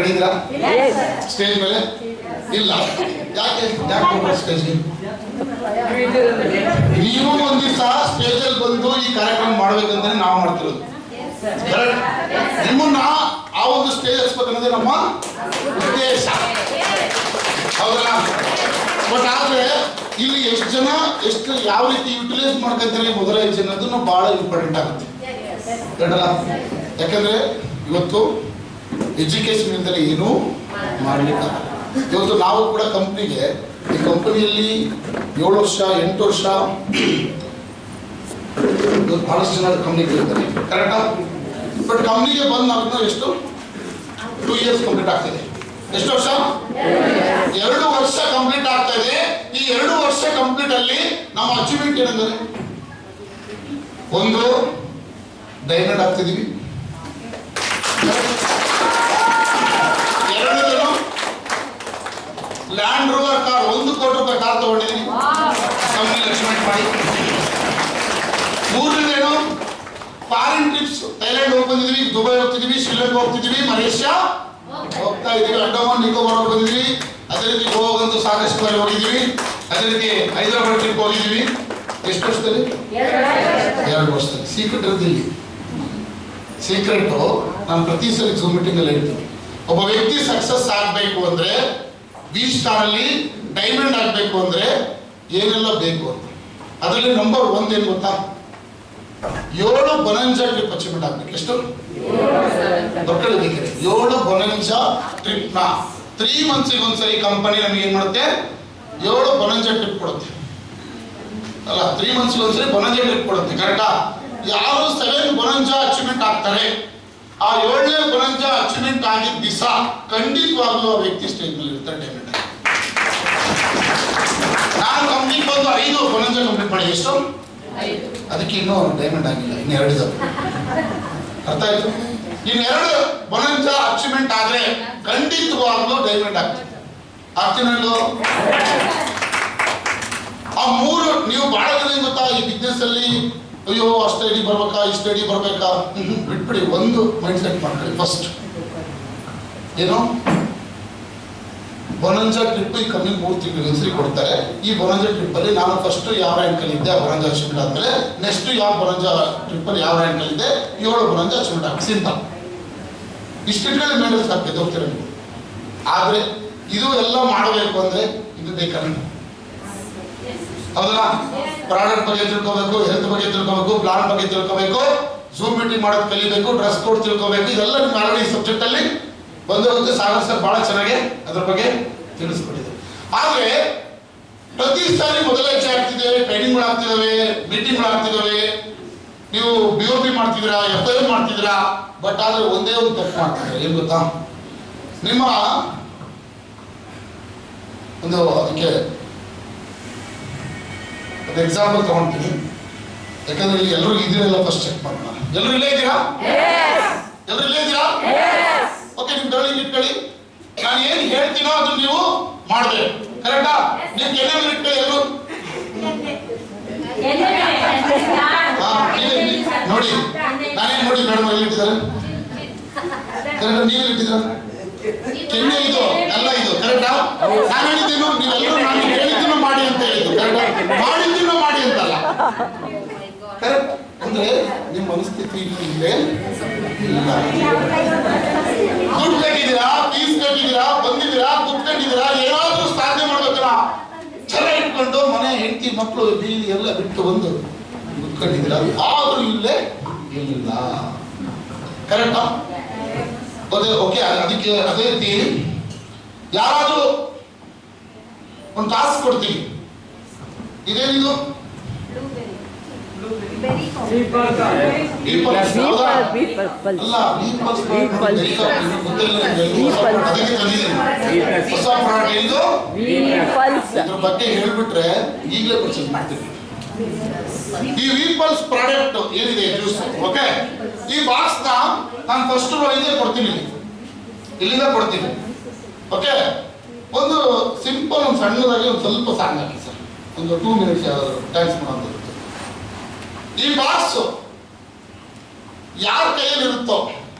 Ready ಇದ್ದೀರಾ stage ಮೇಲೆ? ಇಲ್ಲ. ಯಾಕೆ ಸ್ಟೇಜ್ಗೆ? ನೀವು ಒಂದ್ ದಿವಸ ಸ್ಟೇಜ್ ಅಲ್ಲಿ ಬಂದು ಈ ಕಾರ್ಯಕ್ರಮ ಮಾಡ್ಬೇಕಂದ್ರೆ ನಾವು ಮಾಡ್ತಿರೋದು. ನಿಮ್ಮನ್ನ ಆ ಒಂದು ಸ್ಟೇಜ್ ಹಚ್ಬೇಕನ್ನೋದೇ ನಮ್ಮ ಉದ್ದೇಶ, ಹೌದಲ್ಲ? ಬಟ್ ಆದ್ರೆ ಇಲ್ಲಿ ಎಷ್ಟು ಜನ ಎಷ್ಟು ಯಾವ ರೀತಿ ಯುಟಿಲೈಸ್ ಮಾಡ್ಕೊಂತಾರೆ ಮೊದಲೈದು ಜನ ಅದನ್ನು ಬಹಳ ಇಂಪಾರ್ಟೆಂಟ್ ಆಗುತ್ತೆ. ಯಾಕಂದ್ರೆ ಇವತ್ತು ಎಜುಕೇಶನ್ ಇಲ್ದರೆ ಏನೂ ಮಾಡ್ಲಿಕ್ಕಾಗಲ್ಲ. ಇವತ್ತು ನಾವು ಕೂಡ ಕಂಪ್ನಿಗೆ ಈ ಕಂಪನಿಯಲ್ಲಿ 7 ವರ್ಷ 8 ವರ್ಷ ಬಹಳಷ್ಟು ಜನ ಕಂಪ್ನಿಗಳಿರ್ತಾರೆ, ಕರೆಕ್ಟಾ? ಬಟ್ ಕಂಪ್ನಿಗೆ ಬಂದು ನಾವು ಎಷ್ಟು 2 years ಕಂಪ್ಲೀಟ್ ಆಗ್ತದೆ. ಎಷ್ಟು ವರ್ಷ? 2 ವರ್ಷ ಕಂಪ್ಲೀಟ್ ಆಗ್ತಾ ಇದೆ. ಈ 2 ವರ್ಷ ಕಂಪ್ಲೀಟ್ ಅಲ್ಲಿ ನಮ್ಮ ಅಚೀವ್ಮೆಂಟ್ ಏನಂದ್ರೆ, ಒಂದು ಡೈಮಂಡ್ ಆಗ್ತಿದೀವಿ, ಎರಡನೇದೇನು ಲ್ಯಾಂಡ್ ರೋವರ್ ಕಾರ್ 1 ಕೋಟಿ ರೂಪಾಯಿ ಕಾರ್ ತಗೊಂಡಿದ್ದೀನಿ ಕಂಪ್ನಿ ಅಚೀವ್ಮೆಂಟ್ ಮಾಡಿ. ಮೂರನೇದೇನು foreign trips, Thailand ಹೋಗ್ತಿದೀವಿ, Dubai ಹೋಗ್ತಿದೀವಿ, Sri Lanka ಹೋಗ್ತಿದೀವಿ, Malaysia ಹೋಗ್ತಾ ಇದೀವಿ, ಅಂಡಮಾನ್ ನಿಕೋಬಾರ್ ಹೋಗಿದ್ದೀವಿ, ಅದೇ ರೀತಿ ಗೋವಾಗಂತೂ ಸಾಕಷ್ಟು ಬಾರಿ ಹೋಗಿದ್ದೀವಿ, ಅದೇ ರೀತಿ ಹೈದರಾಬಾದ್ ಟ್ರಿಪ್ ಹೋಗಿದ್ದೀವಿ. ಎಷ್ಟು ವರ್ಷದಲ್ಲಿ? 2 ವರ್ಷದಲ್ಲಿ. ಸೀಕ್ರೆಟ್ ಇರೋದಿಲ್ಲ. ಸೀಕ್ರೆಟ್ ನಾನು ಪ್ರತಿ ಸಲ ಝೂಮ್ ಮೀಟಿಂಗ್ ಅಲ್ಲಿ ಹೇಳ್ತೀನಿ, ಒಬ್ಬ ವ್ಯಕ್ತಿ ಸಕ್ಸಸ್ ಆಗ್ಬೇಕು ಅಂದ್ರೆ V-Star ಅಲ್ಲಿ ಡೈಮಂಡ್ ಆಗ್ಬೇಕು ಅಂದ್ರೆ ಏನೆಲ್ಲ ಬೇಕು ಅಂತ. ಅದರಲ್ಲಿ ನಂಬರ್ 1 ಏನ್ ಗೊತ್ತಾ? 7 ಬೊನಂಜಾ ಟ್ರಿಪ್ ಅಚೀವ್ಮೆಂಟ್ ಆಗ್ಬೇಕು. ಎಷ್ಟು? 7 ಬೊನಂಜಾ ಟ್ರಿಪ್ ನ 3 months ಒಂದ್ಸರಿ ಕಂಪನಿ ನಮಗೆ ಏನ್ ಮಾಡುತ್ತೆ? 7 ಬೊನಂಜಾ ಟ್ರಿಪ್ ಕೊಡುತ್ತೆ. ಅಲ್ಲ, 3 months ಒಂದ್ಸರಿ ಬೊನಂಜಾ ಟ್ರಿಪ್ ಕೊಡುತ್ತೆ, ಕರೆಕ್ಟಾ? ಯಾರು 7 ಬೊನಂಜಾ ಅಚೀವ್ಮೆಂಟ್ ಆಗ್ತಾರೆ, ಆ 7ನೇ ಬೊನಂಜಾ ಅಚೀವ್ಮೆಂಟ್ ಆಗಿದ್ದ ದಿವಸ ಖಂಡಿತವಾಗ್ಲೂ ಆ ವ್ಯಕ್ತಿ ಸ್ಟೇಜ್ ಮೇಲೆ ಇರ್ತಾರೆ ಡೈಮಂಡ್. ನಾನು ಕಂಪ್ನಿಗೆ ಬಂದು 5 ಬೊನಂಜಾ ಕಂಪ್ಲೀಟ್ ಮಾಡಿ. ಎಷ್ಟು? ಅದಕ್ಕೆ ಇನ್ನೂ ಡೈಮಂಡ್ ಆಗಿಲ್ಲ, ಇನ್ನು 2 ಇದಾವೆ. ಅರ್ಥ ಆಯ್ತು? ಇನ್ನು 2 ಬೊನಂಜಾ ಅಚೀವ್ಮೆಂಟ್ ಆದ್ರೆ ಖಂಡಿತವಾಗ್ಲೂ ಡೈಮಂಡ್ ಆಗ್ತದೆ. ಆಗ್ತೀನಲ್ಲೋ? ಆ 3 ನೀವು ಬಹಳ ಜನ ಗೊತ್ತಾ ಈ ಬಿಸ್ನೆಸ್ ಅಲ್ಲಿ, ಅಯ್ಯೋ ಅಷ್ಟು ಐಡಿ ಬರ್ಬೇಕಾ, ಇಷ್ಟು ಐಡಿ ಬರ್ಬೇಕಾ, ಬಿಟ್ಬಿಡಿ. ಒಂದು ಮೈಂಡ್ ಸೆಟ್ ಮಾಡ್ಕೊಳ್ಳಿ. ಫಸ್ಟ್ ಏನು, ಬೊನಂಜಾ ಟ್ರಿಪ್ ಈ ಕಂಪ್ನಿ 3 ತಿಂಗಳಿಗೆ ಒಂದ್ಸರಿ ಕೊಡ್ತಾರೆ. ಈ ಬೊನಂಜಾ ಟ್ರಿಪ್ ಅಲ್ಲಿ ನಾನು ಫಸ್ಟ್ ಯಾವ ರ್ಯಾಂಕ್ ಅಲ್ಲಿ ಇದ್ದೆ, ಬೊನಂಜಾ ಅಚೀವ್ಮೆಂಟ್ ಆದ್ಮೇಲೆ ನೆಕ್ಸ್ಟ್ ಯಾವ ಬೊನಂಜಾ ಟ್ರಿಪ್ ಅಲ್ಲಿ ಯಾವ ರ್ಯಾಂಕ್ ಅಲ್ಲಿ ಇದ್ದೆ, 7 ಬೊನಂಜಾ ಅಚೀವ್ಮೆಂಟ್ ಆಗ. ಸಿಂಪಲ್. ಇಷ್ಟಿಟ್ಕೊಳ್ಳಿ ಮೇಡಲ್ಸ್ ಹಾಕಿ ಹೋಗ್ತೀರ ನೀವು. ಆದ್ರೆ ಇದು ಎಲ್ಲ ಮಾಡಬೇಕು ಅಂದ್ರೆ ಇದು ಬೇಕಲ್ಲ, ಹೌದಲ್ಲ? ಪ್ರಾಡಕ್ಟ್ ಬಗ್ಗೆ ತಿಳ್ಕೋಬೇಕು, ಹೆಲ್ತ್ ಬಗ್ಗೆ ತಿಳ್ಕೋಬೇಕು, ಪ್ಲಾನ್ ಬಗ್ಗೆ ತಿಳ್ಕೋಬೇಕು, ಝೂಮ್ ಮೀಟಿಂಗ್ ಮಾಡೋದು ಕಲಿಬೇಕು, ಡ್ರೆಸ್ ಕೋಡ್ ತಿಳ್ಕೋಬೇಕು. ಇದೆಲ್ಲ ನಿಮ್ಮ ಆಲ್ರೆಡಿ ಸಬ್ಜೆಕ್ಟ್ ಅಲ್ಲಿ ಬಂದೋಗುತ್ತೆ. ಸಾಗರ್ ಸರ್ ಬಹಳ ಚೆನ್ನಾಗಿ ಅದ್ರ ಬಗ್ಗೆ ತಿಳಿಸ್ಕೊಟ್ಟಿದ್ದಾರೆ. ಆದ್ರೆ ಪ್ರತಿ ಸಾರಿ ಮೊದಲ ಹೆಜ್ಜೆ ಆಗ್ತಿದ್ದೇವೆ, ಟ್ರೈನಿಂಗ್ ಆಗ್ತಿದ್ದಾವೆ, ಮೀಟಿಂಗ್ ಆಗ್ತಿದ್ದಾವೆ, ನೀವು BOP ಮಾಡ್ತಿದ್ದೀರಾ, FIM ಮಾಡ್ತಿದ್ದೀರಾ. ಬಟ್ ಆದ್ರೆ ಒಂದೇ ಒಂದು ತಪ್ಪು ಮಾಡ್ತಿದ್ದಾರೆ. ಏನ್ ಗೊತ್ತಾ? ನಿಮ್ಮ ಒಂದು ಅದಕ್ಕೆ ಎಕ್ಸಾಂಪಲ್ ತಗೊಂತೀನಿ. ಯಾಕಂದ್ರೆ ಇಲ್ಲಿ ಎಲ್ಲರೂ ಇದ್ದೀರಲ್ಲ, ಫಸ್ಟ್ ಚೆಕ್ ಮಾಡೋಣ. ಎಲ್ಲರೂ ಇಲ್ಲೇ ಇದ್ದೀರಾ? ಎಲ್ಲರೂ ಇಲ್ಲೇ ಇದ್ದೀರಾ? ಓಕೆ, ನಿಮ್ ಡೌಲಿಂಗ್ ಇಟ್ಕೊಳ್ಳಿ. ನಾನು ಏನ್ ಹೇಳ್ತೀನೋ ಅದನ್ನ ನೀವು ಮಾಡ್ಬೇಕು, ಕರೆಕ್ಟಾ? ನೀವು ಕೆನೆ ಮೇಲೆ ಇಟ್ಕೊಳ್ಳಿ. ಎಲ್ಲರೂ ನೋಡಿ, ನಾನೇನ್ ನೋಡಿ ಮೇಡಮ್ ಎಲ್ಲಿ ಇಟ್ಟಿದ್ದಾರೆ? ಕರೆಕ್ಟಾ? ನೀವೆಲ್ಲಿ ಇಟ್ಟಿದ್ದೀರ? ಕೆನ್ನೆ ಇದು ಎಲ್ಲ ಇದು, ಕರೆಕ್ಟಾ? ನಾನು ಹೇಳಿದ್ದೇನು, ನೀವೆಲ್ಲರೂ ನಾನು ಹೇಳಿದ್ದೀನೋ ಮಾಡಿ ಅಂತ ಹೇಳಿದ್ದು, ಕರೆಕ್ಟಾ? ಮಾಡಿದ್ದೀನೋ ಮಾಡಿ ಅಂತಲ್ಲ, ಕರೆಕ್ಟ್? ಅಂದ್ರೆ ನಿಮ್ಮ ಮನಸ್ಥಿತಿ ಇಲ್ಲೇ ಇಲ್ಲ. ದುಡ್ಡು ಕಟ್ಟಿದ್ದೀರಾ, ಫೀಸ್ ಕಟ್ಟಿದ್ದೀರಾ, ಬಂದಿದ್ದೀರಾ, ಕುತ್ಕೊಂಡಿದ್ದೀರಾ, ಏನಾದ್ರೂ ಸಾಧನೆ ಮಾಡ್ಬೇಕಲ್ಲ, ಛಲ ಇಟ್ಕೊಂಡು ಮನೆ ಹೆಂಡತಿ ಮಕ್ಕಳು ಬೀದಿ ಎಲ್ಲ ಬಿಟ್ಟು ಬಂದು ಕುತ್ಕೊಂಡಿದ್ದೀರಾ, ಆದ್ರೂ ಇಲ್ಲೇ ಇಲ್ಲ, ಕರೆಕ್ಟಾ? ಓಕೆ. ಅದಕ್ಕೆ ಅದೇ ರೀತಿ ಯಾರಾದ್ರೂ ಒಂದು ಟಾಸ್ಕ್ ಕೊಡ್ತೀವಿ, ಇದೇನಿದು? ಇದ್ರ ಬಗ್ಗೆ ಹೇಳ್ಬಿಟ್ರೆ ಈಗಲೇ ಪರ್ಚೇಸ್ ಮಾಡ್ತೀವಿ. ಈ V-Pulse ಪ್ರಾಡಕ್ಟ್ ಏನಿದೆ ಜ್ಯೂಸ್, ಓಕೆ, ಈ ಬಾಕ್ಸ್ ನ ನಾನು ಫಸ್ಟ್ ಇಲ್ಲೇ ಕೊಡ್ತೀನಿ, ಇಲ್ಲಿಂದ ಕೊಡ್ತೀನಿ. ಓಕೆ, ಒಂದು ಸಿಂಪಲ್ ಒಂದು ಸಣ್ಣದಾಗಿ ಒಂದು ಸ್ವಲ್ಪ ಸಾಂಗ್ ಹಾಕಿ ಸರ್, ಒಂದು 2 minutes ಯಾವ್ದಾದ್ರು ಡ್ಯಾನ್ಸ್ ಮಾಡೋದು. ಈ ಬಾಕ್ಸ್ ಯಾರ ಕೈಯಲ್ಲಿ ಇರುತ್ತೋ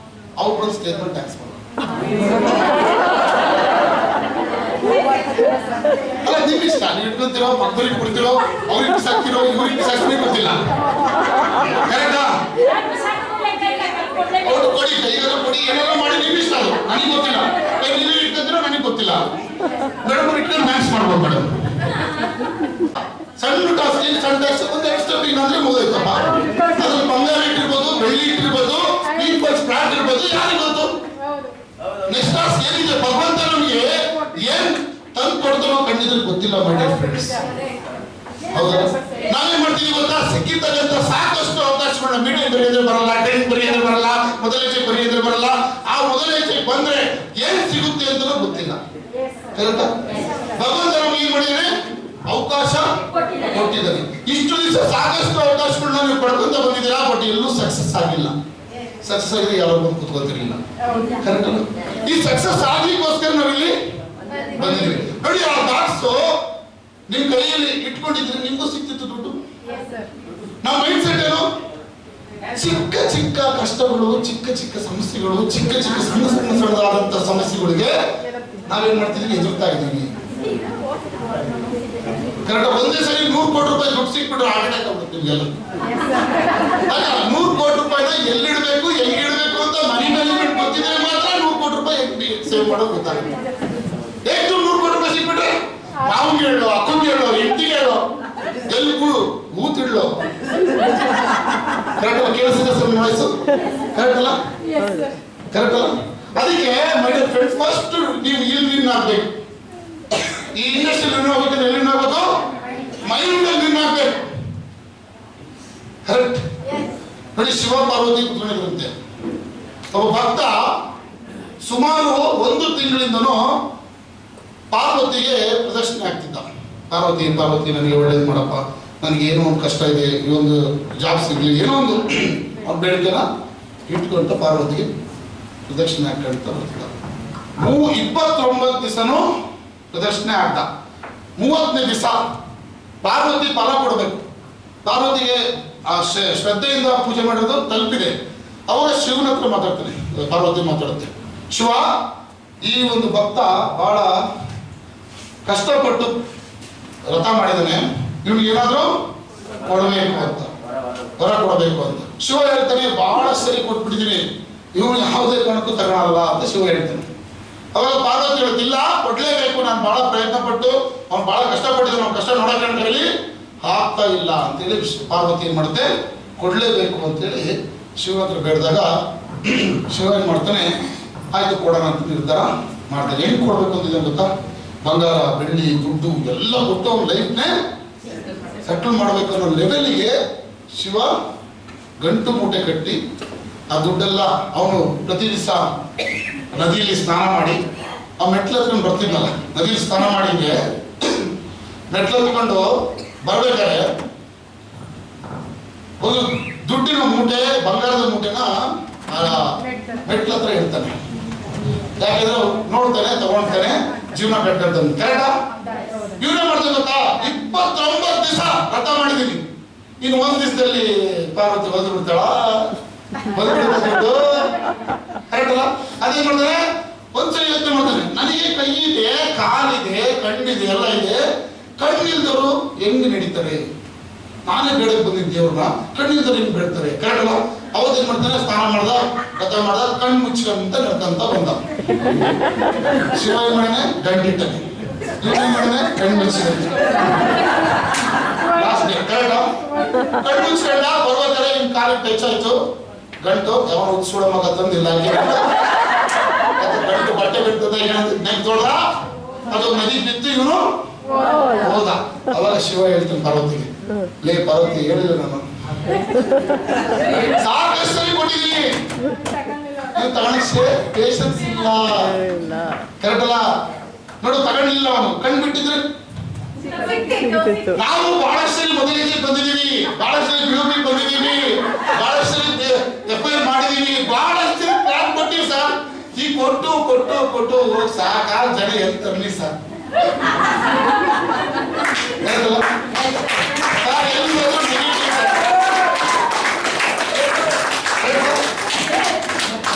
ಅವ್ರು ಸ್ಟೇಜ್ ಮೇಲೆ ಡ್ಯಾನ್ಸ್ ಮಾಡೋದು. ನಿಮ್ ಇಷ್ಟ. ನೀವು ಇಟ್ಕೊಂತೀರೋ, ಪಕ್ಕದಲ್ಲಿ ಕೊಡ್ತಿರೋ, ಅವ್ರಿಗೆ ಸಾಕ್ತಿರೋ, ಇವ್ರಿಗೆ ಸಾಕ್ತಿರೋ ಗೊತ್ತಿಲ್ಲ. ಕರೆಕ್ಟಾ? ಅವ್ರು ಕೊಡಿ, ಕೈಗಾರ ಕೊಡಿ, ಏನೆಲ್ಲ ಮಾಡಿ ನಿಮ್ ಇಷ್ಟ. ಅದು ನನಗೆ ಗೊತ್ತಿಲ್ಲ. ನೀವೇ ಇಟ್ಕೊಂತೀರೋ ನನಗೆ ಗೊತ್ತಿಲ್ಲ. ಮೇಡಮ್ ಇಟ್ಕೊಂಡು ಮ್ಯಾಚ್ ಮಾಡ್ಬೋದು ಮೇಡಮ್. ಸಣ್ಣ ಟಾಸ್ಕ್ ಸಣ್ಣ ಟಾಸ್ಕ್ ಒಂದು ಎಕ್ಸ್ಟ್ರಾ ಪಿನ್ ಅಂದ್ರೆ ಮುಗಿದೋಯ್ತಪ್ಪ. ಅದ್ರಲ್ಲಿ ಬಂಗಾರ ಇಟ್ಟಿರ್ಬೋದು, ಬೆಳ್ಳಿ ಇಟ್ಟಿರ್ಬೋದು, ಫ್ಲಾಟ್ ಇರ್ಬೋದು, ಯಾರಿಗೆ ಗೊತ್ತು? ನೆಕ್ಸ್ಟ್ ಟಾಸ್ಕ್ ಏನಿದೆ ಭಗವಂತ ನಮಗೆ ಏನ್ ತಂದು ಕೊಡ್ತಾನೋ ಖಂಡಿತ ಗೊತ್ತಿಲ್ಲ ಮೈ ಡಿಯರ್ ಫ್ರೆಂಡ್ಸ್. ಹೌದಾ? ನಾವೇನ್ ಮಾಡ್ತೀವಿ ಗೊತ್ತಾ? ಸಿಕ್ಕಿರ್ತಕ್ಕಂಥ ಸಾಕಷ್ಟು ಅವಕಾಶಗಳನ್ನ ಮೀಡಿಯಂ ಬರೆಯೋದ್ರೆ ಬರಲ್ಲ, ಟೆಂತ್ ಬರೆಯೋದ್ರೆ ಬರಲ್ಲ, ಮೊದಲ ಹೆಜ್ಜೆ ಬರೆಯೋದ್ರೆ ಬರಲ್ಲ. ಆ ಮೊದಲ ಹೆಜ್ಜೆ ಬಂದ್ರೆ ಏನ್ ಸಿಗುತ್ತೆ ಅಂತ ಗೊತ್ತಿಲ್ಲ. ಕರೆಕ್ಟಾ? ಭಗವಂತ ನಮ್ಗೆ ಏನ್ ಮಾಡಿದಾನೆ? ಅವಕಾಶ ಕೊಟ್ಟಿದ್ದಾನೆ. ಇಷ್ಟು ದಿವಸ ಸಾಕಷ್ಟು ಅವಕಾಶಗಳನ್ನ ನೀವು ಪಡ್ಕೊಂತ ಬಂದಿದ್ದೀರಾ, ಬಟ್ ಎಲ್ಲೂ ಸಕ್ಸಸ್ ಆಗಿಲ್ಲ. ಸಕ್ಸಸ್ ಆಗಿದೆ ಯಾರೋ ಬಂದು ಕೂತ್ಕೊತಿರ್ಲಿಲ್ಲ. ಕರೆಕ್ಟ್? ಈ ಸಕ್ಸಸ್ ಆಗ್ಲಿಕ್ಕೋಸ್ಕರ ನಾವಿಲ್ಲಿ ಬಂದಿದ್ದೀವಿ. ನೋಡಿ, ಆ ಥಾಟ್ಸ್ ನಿಮ್ ಕೈಯಲ್ಲಿ ಇಟ್ಕೊಂಡಿದ್ರೆ ನಿಮ್ಗೂ ಸಿಕ್ತಿತ್ತು ದುಡ್ಡು. ನಮ್ಮ ಮೈಂಡ್ ಸೆಟ್ ಏನು? ಚಿಕ್ಕ ಚಿಕ್ಕ ಕಷ್ಟಗಳು, ಚಿಕ್ಕ ಚಿಕ್ಕ ಸಮಸ್ಯೆಗಳು, ಚಿಕ್ಕ ಚಿಕ್ಕ ಸಣ್ಣ ಸಣ್ಣ ಸಣ್ಣದಾದಂತ ಸಮಸ್ಯೆಗಳಿಗೆ ನಾವೇನ್ ಮಾಡ್ತಿದೀವಿ? ಎದುರ್ತಾ ಇದ್ದೀವಿ. ಕರೆಕ್ಟ್? ಒಂದೇ ಸರಿ 100 ಕೋಟಿ ರೂಪಾಯಿ ದುಡ್ಡು ಸಿಕ್ಬಿಟ್ರೆ ಆಟ ಆಗ್ಬಿಡ್ತೀವಿ ಎಲ್ಲ. 100 ಕೋಟಿ ರೂಪಾಯಿನ ಎಲ್ಲಿಡ್ಬೇಕು, ಹೆಂಗಿಡ್ಬೇಕು ಅಂತ ಮನಿ ಮ್ಯಾನೇಜ್ಮೆಂಟ್ ಗೊತ್ತಿದ್ರೆ ಮಾತ್ರ 100 ಕೋಟಿ ರೂಪಾಯಿ ಸೇವ್ ಮಾಡೋದು ಗೊತ್ತಾಗುತ್ತೆ. ಎಷ್ಟು 100 ಕೋಟಿ ರೂಪಾಯಿ ಸಿಕ್ಬಿಟ್ರೆ ಮಾವಿಗೆ ಹೇಳೋ, ಅಕ್ಕಂಗೆ ಹೇಳೋ, ಹೆಂಡತಿಗೆ ಹೇಳೋ, ಎಲ್ಗೂ ಊತಿಡ್ಲೋ. ಕರೆಕ್ಟ್? ಕೇಳಿಸಿದ ಸರ್ ವಾಯ್ಸು? ಕರೆಕ್ಟ್ ಅಲ್ಲ? ಕರೆಕ್ಟ್ ಅಲ್ಲ? ಅದಕ್ಕೆ ಮೈ ಡಿಯರ್ ಫ್ರೆಂಡ್ಸ್, ಫಸ್ಟ್ ನೀವು ಇಲ್ಲಿ ವಿನ್ ಆಗ್ಬೇಕು. ಈ ಇಂಡಸ್ಟ್ರಿ ವಿನ್ ಆಗ್ಬೇಕಂದ್ರೆ ಎಲ್ಲಿ ಆಗ್ಬೇಕು? ಮೈಂಡ್ ಅಲ್ಲಿ ವಿನ್ ಆಗ್ಬೇಕು. ಕರೆಕ್ಟ್? ನೋಡಿ, ಶಿವ ಪಾರ್ವತಿ ಕುತ್ಕೊಂಡಿದ್ರಂತೆ. ಒಬ್ಬ ಭಕ್ತ ಸುಮಾರು 1 ತಿಂಗಳಿಂದನೂ ಪಾರ್ವತಿಗೆ ಪ್ರದರ್ಶನ ಆಗ್ತಿದ್ದ. ಪಾರ್ವತಿ ಪಾರ್ವತಿ ನನಗೆ ಒಳ್ಳೇದು ಮಾಡಪ್ಪ, ನನಗೆ ಏನೋ ಒಂದು ಕಷ್ಟ ಇದೆ, ಈ ಒಂದು ಜಾಬ್ ಸಿಗ್ಲಿ, ಏನೋ ಒಂದು ಅವ್ರ ಬೇಡಿಕೆನ ಇಟ್ಕೊಂತ ಪಾರ್ವತಿಗೆ ಪ್ರದಕ್ಷಿಣೆ ಹಾಕೊಂತ ಬರ್ತಿದ್ದ. 29 ದಿವಸನೂ ಪ್ರದರ್ಶನ ಆಗ್ದ. 30ನೇ ದಿವಸ ಪಾರ್ವತಿ ಫಲ ಕೊಡಬೇಕು. ಪಾರ್ವತಿಗೆ ಆ ಶ್ರದ್ಧೆಯಿಂದ ಪೂಜೆ ಮಾಡೋದು ತಲುಪಿದೆ. ಅವಾಗ ಶಿವನ ಹತ್ರ ಮಾತಾಡ್ತಾನೆ. ಪಾರ್ವತಿ ಮಾತಾಡುತ್ತೆ, ಶಿವ, ಈ ಒಂದು ಭಕ್ತ ಬಹಳ ಕಷ್ಟಪಟ್ಟು ವ್ರತ ಮಾಡಿದಾನೆ, ಇವ್ನಿಗೆ ಏನಾದ್ರೂ ಕೊಡಬೇಕು ಅಂತ, ಹೊರ ಕೊಡಬೇಕು ಅಂತ. ಶಿವ ಹೇಳ್ತಾನೆ, ಬಹಳ ಸರಿ ಕೊಟ್ಬಿಟ್ಟಿದ್ದೀನಿ, ಇವನು ಯಾವುದೇ ಕಾರಣಕ್ಕೂ ತಗೊಳಲ್ಲ ಅಂತ ಶಿವ ಹೇಳ್ತಾನೆ. ಅವಾಗ ಪಾರ್ವತಿ ಹೇಳ್ತಿಲ್ಲ, ಕೊಡ್ಲೇಬೇಕು, ನಾನು ಬಹಳ ಪ್ರಯತ್ನ ಪಟ್ಟು ಅವ್ನು ಬಹಳ ಕಷ್ಟಪಟ್ಟಿದ್ದಾನೆ, ಅವ್ನು ಕಷ್ಟ ನೋಡೋಕೆ ಹೇಳಿ ಆಗ್ತಾ ಇಲ್ಲ ಅಂತೇಳಿ ಪಾರ್ವತಿ ಏನ್ ಮಾಡುತ್ತೆ? ಕೊಡ್ಲೇಬೇಕು ಅಂತೇಳಿ ಶಿವ ಹತ್ರ ಬೇಡಿದಾಗ ಶಿವ ಏನ್ ಮಾಡ್ತಾನೆ? ಆಯ್ತು, ಕೊಡೋಣ ಅಂತ ನಿರ್ಧಾರ ಮಾಡ್ತಾನೆ. ಏನ್ ಕೊಡ್ಬೇಕು ಅಂತಿದೆ ಗೊತ್ತಾ? ಬಂಗಾರ, ಬೆಳ್ಳಿ, ದುಡ್ಡು ಎಲ್ಲ ಕೊಟ್ಟು ಅವ್ನ ಲೈಫ್ನೇ ಸೆಟಲ್ ಮಾಡ್ಬೇಕು ಅನ್ನೋ ಲೆವೆಲ್ಗೆ ಶಿವ ಗಂಟು ಮೂಟೆ ಕಟ್ಟಿ ಆ ದುಡ್ಡೆಲ್ಲ ಅವನು ಪ್ರತಿ ದಿವಸ ನದಿಯಲ್ಲಿ ಸ್ನಾನ ಮಾಡಿ, ಆ ಮೆಟ್ಲು ಹತ್ಕೊಂಡು ಬರ್ತಿದ್ನಲ್ಲ, ನದಿಯಲ್ಲಿ ಸ್ನಾನ ಮಾಡಿಗೆ ಮೆಟ್ಲು ಹತ್ಕೊಂಡು ಬರ್ಬೇಕಾದ್ರೆ ಒಂದು ದುಡ್ಡಿನ ಮೂಟೆ, ಬಂಗಾರದ ಮೂಟೆನ ಮೆಟ್ಲ ಹತ್ರ ಇಡ್ತಾನೆ. ಯಾಕೆಂದ್ರೆ ನೋಡ್ತಾನೆ, ತಗೊಳ್ತಾನೆ, ಜೀವನ ಕಟ್ಕೊಂತಾನೆ. ಕರೆಕ್ಟಾ? ಇವನೇ ಮಾಡ್ತಾನೆ ಗೊತ್ತಾ? 29 ದಿವಸ ವ್ರತ ಮಾಡಿದೀನಿ, ಇನ್ನು 1 ದಿವಸದಲ್ಲಿ ಪಾರ್ವತಿ ಹೊದ್ದು ಬಿಡ್ತಾಳ, ದುಡ್ಡು. ಕರೆಕ್ಟ್ ಅಲ್ಲ? ಅದೇನ್ ಮಾಡ್ತಾನೆ? ಒಂದ್ಸರಿ ಯೋಚನೆ ಮಾಡ್ತಾನೆ, ನನಗೆ ಕೈ ಇದೆ, ಕಾಲಿದೆ, ಕಣ್ಣಿದೆ, ಎಲ್ಲ ಇದೆ, ಕಣ್ಣಿಲ್ದವರು ಹೆಂಗ್ ನಡೀತಾರೆ? ನಾನೇ ಬೇಡಕ್ಕೆ ಬಂದಿದ್ದೆ ದೇವ್ರನ್ನ, ಕಣ್ಣಿಲ್ದವ್ರು ಹೆಂಗ್ ಬೇಡ್ತಾರೆ? ಕರೆಕ್ಟ್ ಅಲ್ಲ? ಅವತ್ತೇನ್ ಮಾಡ್ತಾನೆ? ಸ್ನಾನ ಮಾಡ್ದ, ವ್ರತ ಮಾಡ್ದ, ಕಣ್ಣು ಮುಚ್ಕೊಂತ ನಡ್ಕಂತ ಬಂದ. ಶಿವ ಏನ್ ಮಾಡನೆ? ಗಂಟಿಟ್ಟನೆ. ಏನ್ ಮಾಡನೆ? ಕಣ್ಣು ಮುಚ್ಕೊಂಡ. Last day. ಕರೆಕ್ಟ್? ಕಣ್ಣು ಮುಚ್ಕೊಂಡ ಬರ್ಬೇಕಾದ್ರೆ ಹಿಂಗ್ ಕಾಲಿಗೆ ಟಚ್ ಆಯ್ತು ಗಂಟು. ಯಾವ ಉತ್ಸೂಡ ಮಗ ತಂದಿಲ್ಲ, ಗಂಟು ಬಟ್ಟೆ ಬಿಡ್ತದ, ನೆಕ್ ತೊಳ್ದ, ಅದು ನದಿ ಬಿತ್ತು, ಇವನು ಹೋದ. ಅವಾಗ ಶಿವ ಹೇಳ್ತಾನೆ ಪಾರ್ವತಿಗೆ, ಲೇ ಪಾರ್ವತಿ, ಹೇಳಿಲ್ಲ ನಾನು ಸಾಕಷ್ಟು ಕೊಟ್ಟಿದ್ದೀನಿ, ನೀವು ತಗೊಳಕ್ಕೆ ಪೇಷನ್ಸ್ ಇಲ್ಲ. ಕರೆಕ್ಟ್ ಅಲ್ಲ? ನೋಡು, ತಗೊಂಡಿಲ್ಲ ಅವನು, ಕಣ್ ಬಿಟ್ಟಿದ್ರೆ ನಾವು ಬಹಳಷ್ಟು ಸರಿ ಮೊದಲಿಗೆ ಬಂದಿದ್ದೀವಿ, ಬಹಳಷ್ಟು ಸರಿ ಗ್ರೂಪಿಗೆ ಬಂದಿದ್ದೀವಿ, ಬಹಳಷ್ಟು ಸರಿ FIR ಮಾಡಿದೀವಿ, ಬಹಳಷ್ಟು ಸರಿ ಪ್ಲಾನ್ ಕೊಟ್ಟಿವಿ ಸರ್. ಈ ಕೊಟ್ಟು ಕೊಟ್ಟು ಕೊಟ್ಟು ಸಾಕಾಗ ಜನ ಎಲ್ಲಿ ತರಲಿ ಸರ್?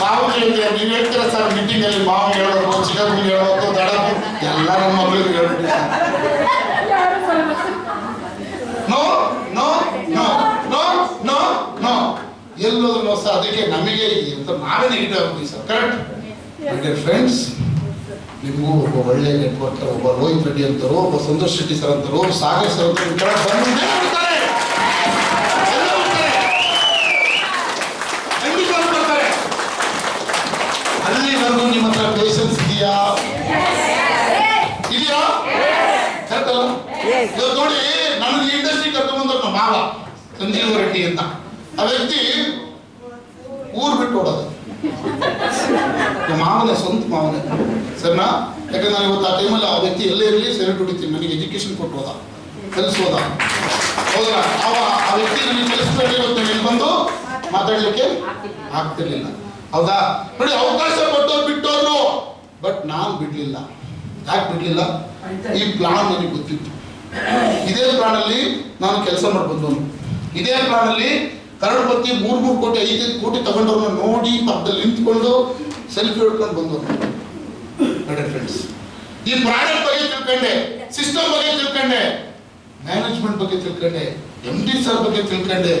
ಮಾವು ಹೇಳಿದ್ರೆ ನೀವು ಹೇಳ್ತೀರಾ ಸರ್ ಮೀಟಿಂಗ್ ಅಲ್ಲಿ ಮಾವು ಹೇಳೋದು ಚಿಕ್ಕಪ್ಪಗೆ ಹೇಳೋದು ದಡ ಎಲ್ಲ ನಮ್ಮ ಮಕ್ಕಳಿಗೆ ಹೇಳ್ಬಿಟ್ಟು no no no no no no ಎಲ್ಲೋದು ನೋ ಸರ್. ಅದಕ್ಕೆ ನಮಗೆ ನಾವೇ ನೆಗೆಟಿವ್ ಆಗ್ತೀವಿ sir. Correct my dear friends, ನಿಮಗೂ ಒಬ್ಬ ಒಳ್ಳೆ ನೆಟ್ವರ್ಕರ್, ಒಬ್ಬ ರೋಹಿತ್ ರೆಡ್ಡಿ ಅಂತರು, ಒಬ್ಬ ಸಂತೋಷ್ ಶೆಟ್ಟಿ ಸರ್ ಅಂತರು, ಸಾಗರ್ ಸರ್ ಅಂತ ಅಲ್ಲಿವರೆಗೂ ನಿಮ್ಮ ಹತ್ರ ಪೇಷನ್ಸ್ ಇದೆಯಾ? ಇದೆಯಾ? ಹೇಳ್ತಲ್ಲ ಇವತ್ತು ನೋಡಿ, ನನಗೆ ಇಂಡಸ್ಟ್ರಿ ಕರ್ಕೊಂಡು ಬಂದ್ರು ನಮ್ಮ ಮಾವ ಸಂಜೀವ ರೆಡ್ಡಿ ಅಂತ. ಆ ವ್ಯಕ್ತಿ ಊರು ಬಿಟ್ಟು ಓಡೋದು, ಮಾವನೇ, ಸ್ವಂತ ಮಾವನೇ ಸರಿನಾ. ಯಾಕಂದ್ರೆ ನಾನು ಇವತ್ತು ಆ ಟೈಮಲ್ಲಿ ಆ ವ್ಯಕ್ತಿ ಎಲ್ಲೇ ಇರಲಿ ಸೆಲೆಕ್ಟ್ ಹೊಡಿತೀನಿ, ನನಗೆ ಎಜುಕೇಶನ್ ಕೊಟ್ಟು ಹೋದ, ಕಲಿಸೋದ, ಹೌದಾ. ಆ ವ್ಯಕ್ತಿ ನನಗೆ ಕಲಿಸ್ಬೇಡಿ, ಇವತ್ತು ಇಲ್ಲಿ ಬಂದು ಮಾತಾಡ್ಲಿಕ್ಕೆ ಆಗ್ತಿರ್ಲಿಲ್ಲ, ಹೌದಾ. ನೋಡಿ, ಅವಕಾಶ ಕೊಟ್ಟವ್ರು ಬಿಟ್ಟವ್ರು, ಬಟ್ ನಾನು ಬಿಡ್ಲಿಲ್ಲ. ಯಾಕೆ ಬಿಡ್ಲಿಲ್ಲ? ಈ ಪ್ಲಾನ್ ನನಗೆ ಗೊತ್ತಿತ್ತು. ಇದೇ ಪ್ಲಾನ್ ಅಲ್ಲಿ ನಾನು ಕೆಲಸ ಮಾಡಿ ಬಂದವನು. ಇದೇ ಪ್ಲಾನ್ ಅಲ್ಲಿ ಕರಡುಪತಿ 3 ಕೋಟಿ 5 ಕೋಟಿ ತಗೊಂಡವ್ರನ್ನ ನೋಡಿ ಪಕ್ಕದಲ್ಲಿ ನಿಂತ್ಕೊಂಡು ಸೆಲ್ಫಿ ಹೊಡ್ಕೊಂಡು ಬಂದವನು. ಫ್ರೆಂಡ್ಸ್, ಈ ಪ್ರಾಡಕ್ಟ್ ಬಗ್ಗೆ ತಿಳ್ಕೊಂಡೆ, ಸಿಸ್ಟಮ್ ಬಗ್ಗೆ ತಿಳ್ಕೊಂಡೆ, ಮ್ಯಾನೇಜ್ಮೆಂಟ್ ಬಗ್ಗೆ ತಿಳ್ಕೊಂಡೆ, MD ಸರ್ ಬಗ್ಗೆ ತಿಳ್ಕೊಂಡೆ,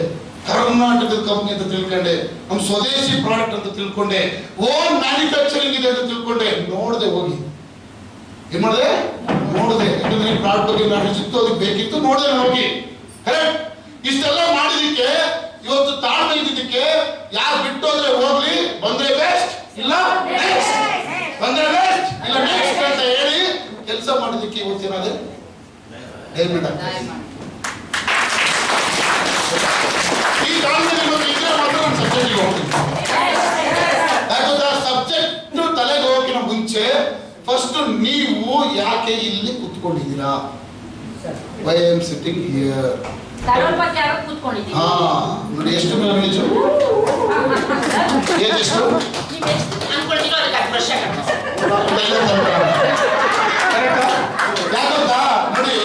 ಕರ್ನಾಟಕದ ಕಂಪ್ನಿ ಅಂತ ತಿಳ್ಕೊಂಡೆ, ನಮ್ಮ ಸ್ವದೇಶಿ ಪ್ರಾಡಕ್ಟ್ ಅಂತ ತಿಳ್ಕೊಂಡೆ, ಓನ್ ಮ್ಯಾನುಫ್ಯಾಕ್ಚರಿಂಗ್ ಇದೆ ಅಂತ ತಿಳ್ಕೊಂಡೆ. ನೋಡದೆ ಹೋಗಿ ಏನ್ ಮಾಡಿದೆ? ನೋಡದೆ. ಯಾಕಂದ್ರೆ ಪ್ರಾಡಕ್ಟ್ ಬಗ್ಗೆ ನಾಲೆಜ್ ಇತ್ತು, ಅದಕ್ಕೆ ಬೇಕಿತ್ತು, ನೋಡದೆ ಹೋಗಿ. ಕರೆಕ್ಟ್. ಇಷ್ಟೆಲ್ಲ ಮಾಡಿದಕ್ಕೆ ಇವತ್ತು ತಾಳ್ಮೆ ಇದ್ದಿದ್ದಕ್ಕೆ ಯಾರು ಬಿಟ್ಟೋದ್ರೆ ಹೋಗ್ಲಿ, ಬಂದ್ರೆ ಬೆಸ್ಟ್, ಇಲ್ಲ ನೆಕ್ಸ್ಟ್, ಬಂದ್ರೆ ಬೆಸ್ಟ್, ಇಲ್ಲ ನೆಕ್ಸ್ಟ್ ಅಂತ ಹೇಳಿ ಕೆಲಸ ಮಾಡಿದಕ್ಕೆ ಇವತ್ತೇನಾದ್ರೆ ಡೈಮಂಡ್ ಆಗ್ತದೆ. ಈ ಕಾಲದಲ್ಲಿ ಇವತ್ತು ಇದ್ರೆ ಮಾತ್ರ ನಾನು ಸಬ್ಜೆಕ್ಟಿಗೆ ಹೋಗ್ತೀನಿ. ಯಾಕಂದ್ರೆ ಸಬ್ಜೆಕ್ಟ್ ತಲೆಗೆ ಹೋಗಿನ ಮುಂಚೆ ಫಸ್ಟ್ ನೀವು ಯಾಕೆ ಇಲ್ಲಿ ಕುತ್ಕೊಂಡಿದ್ದೀರಾ? Why I am sitting here. ನೋಡಿ, ಎಷ್ಟು ಏಜು? ಏಜ್ ಎಷ್ಟು? ಯಾಕಂತ ನೋಡಿ,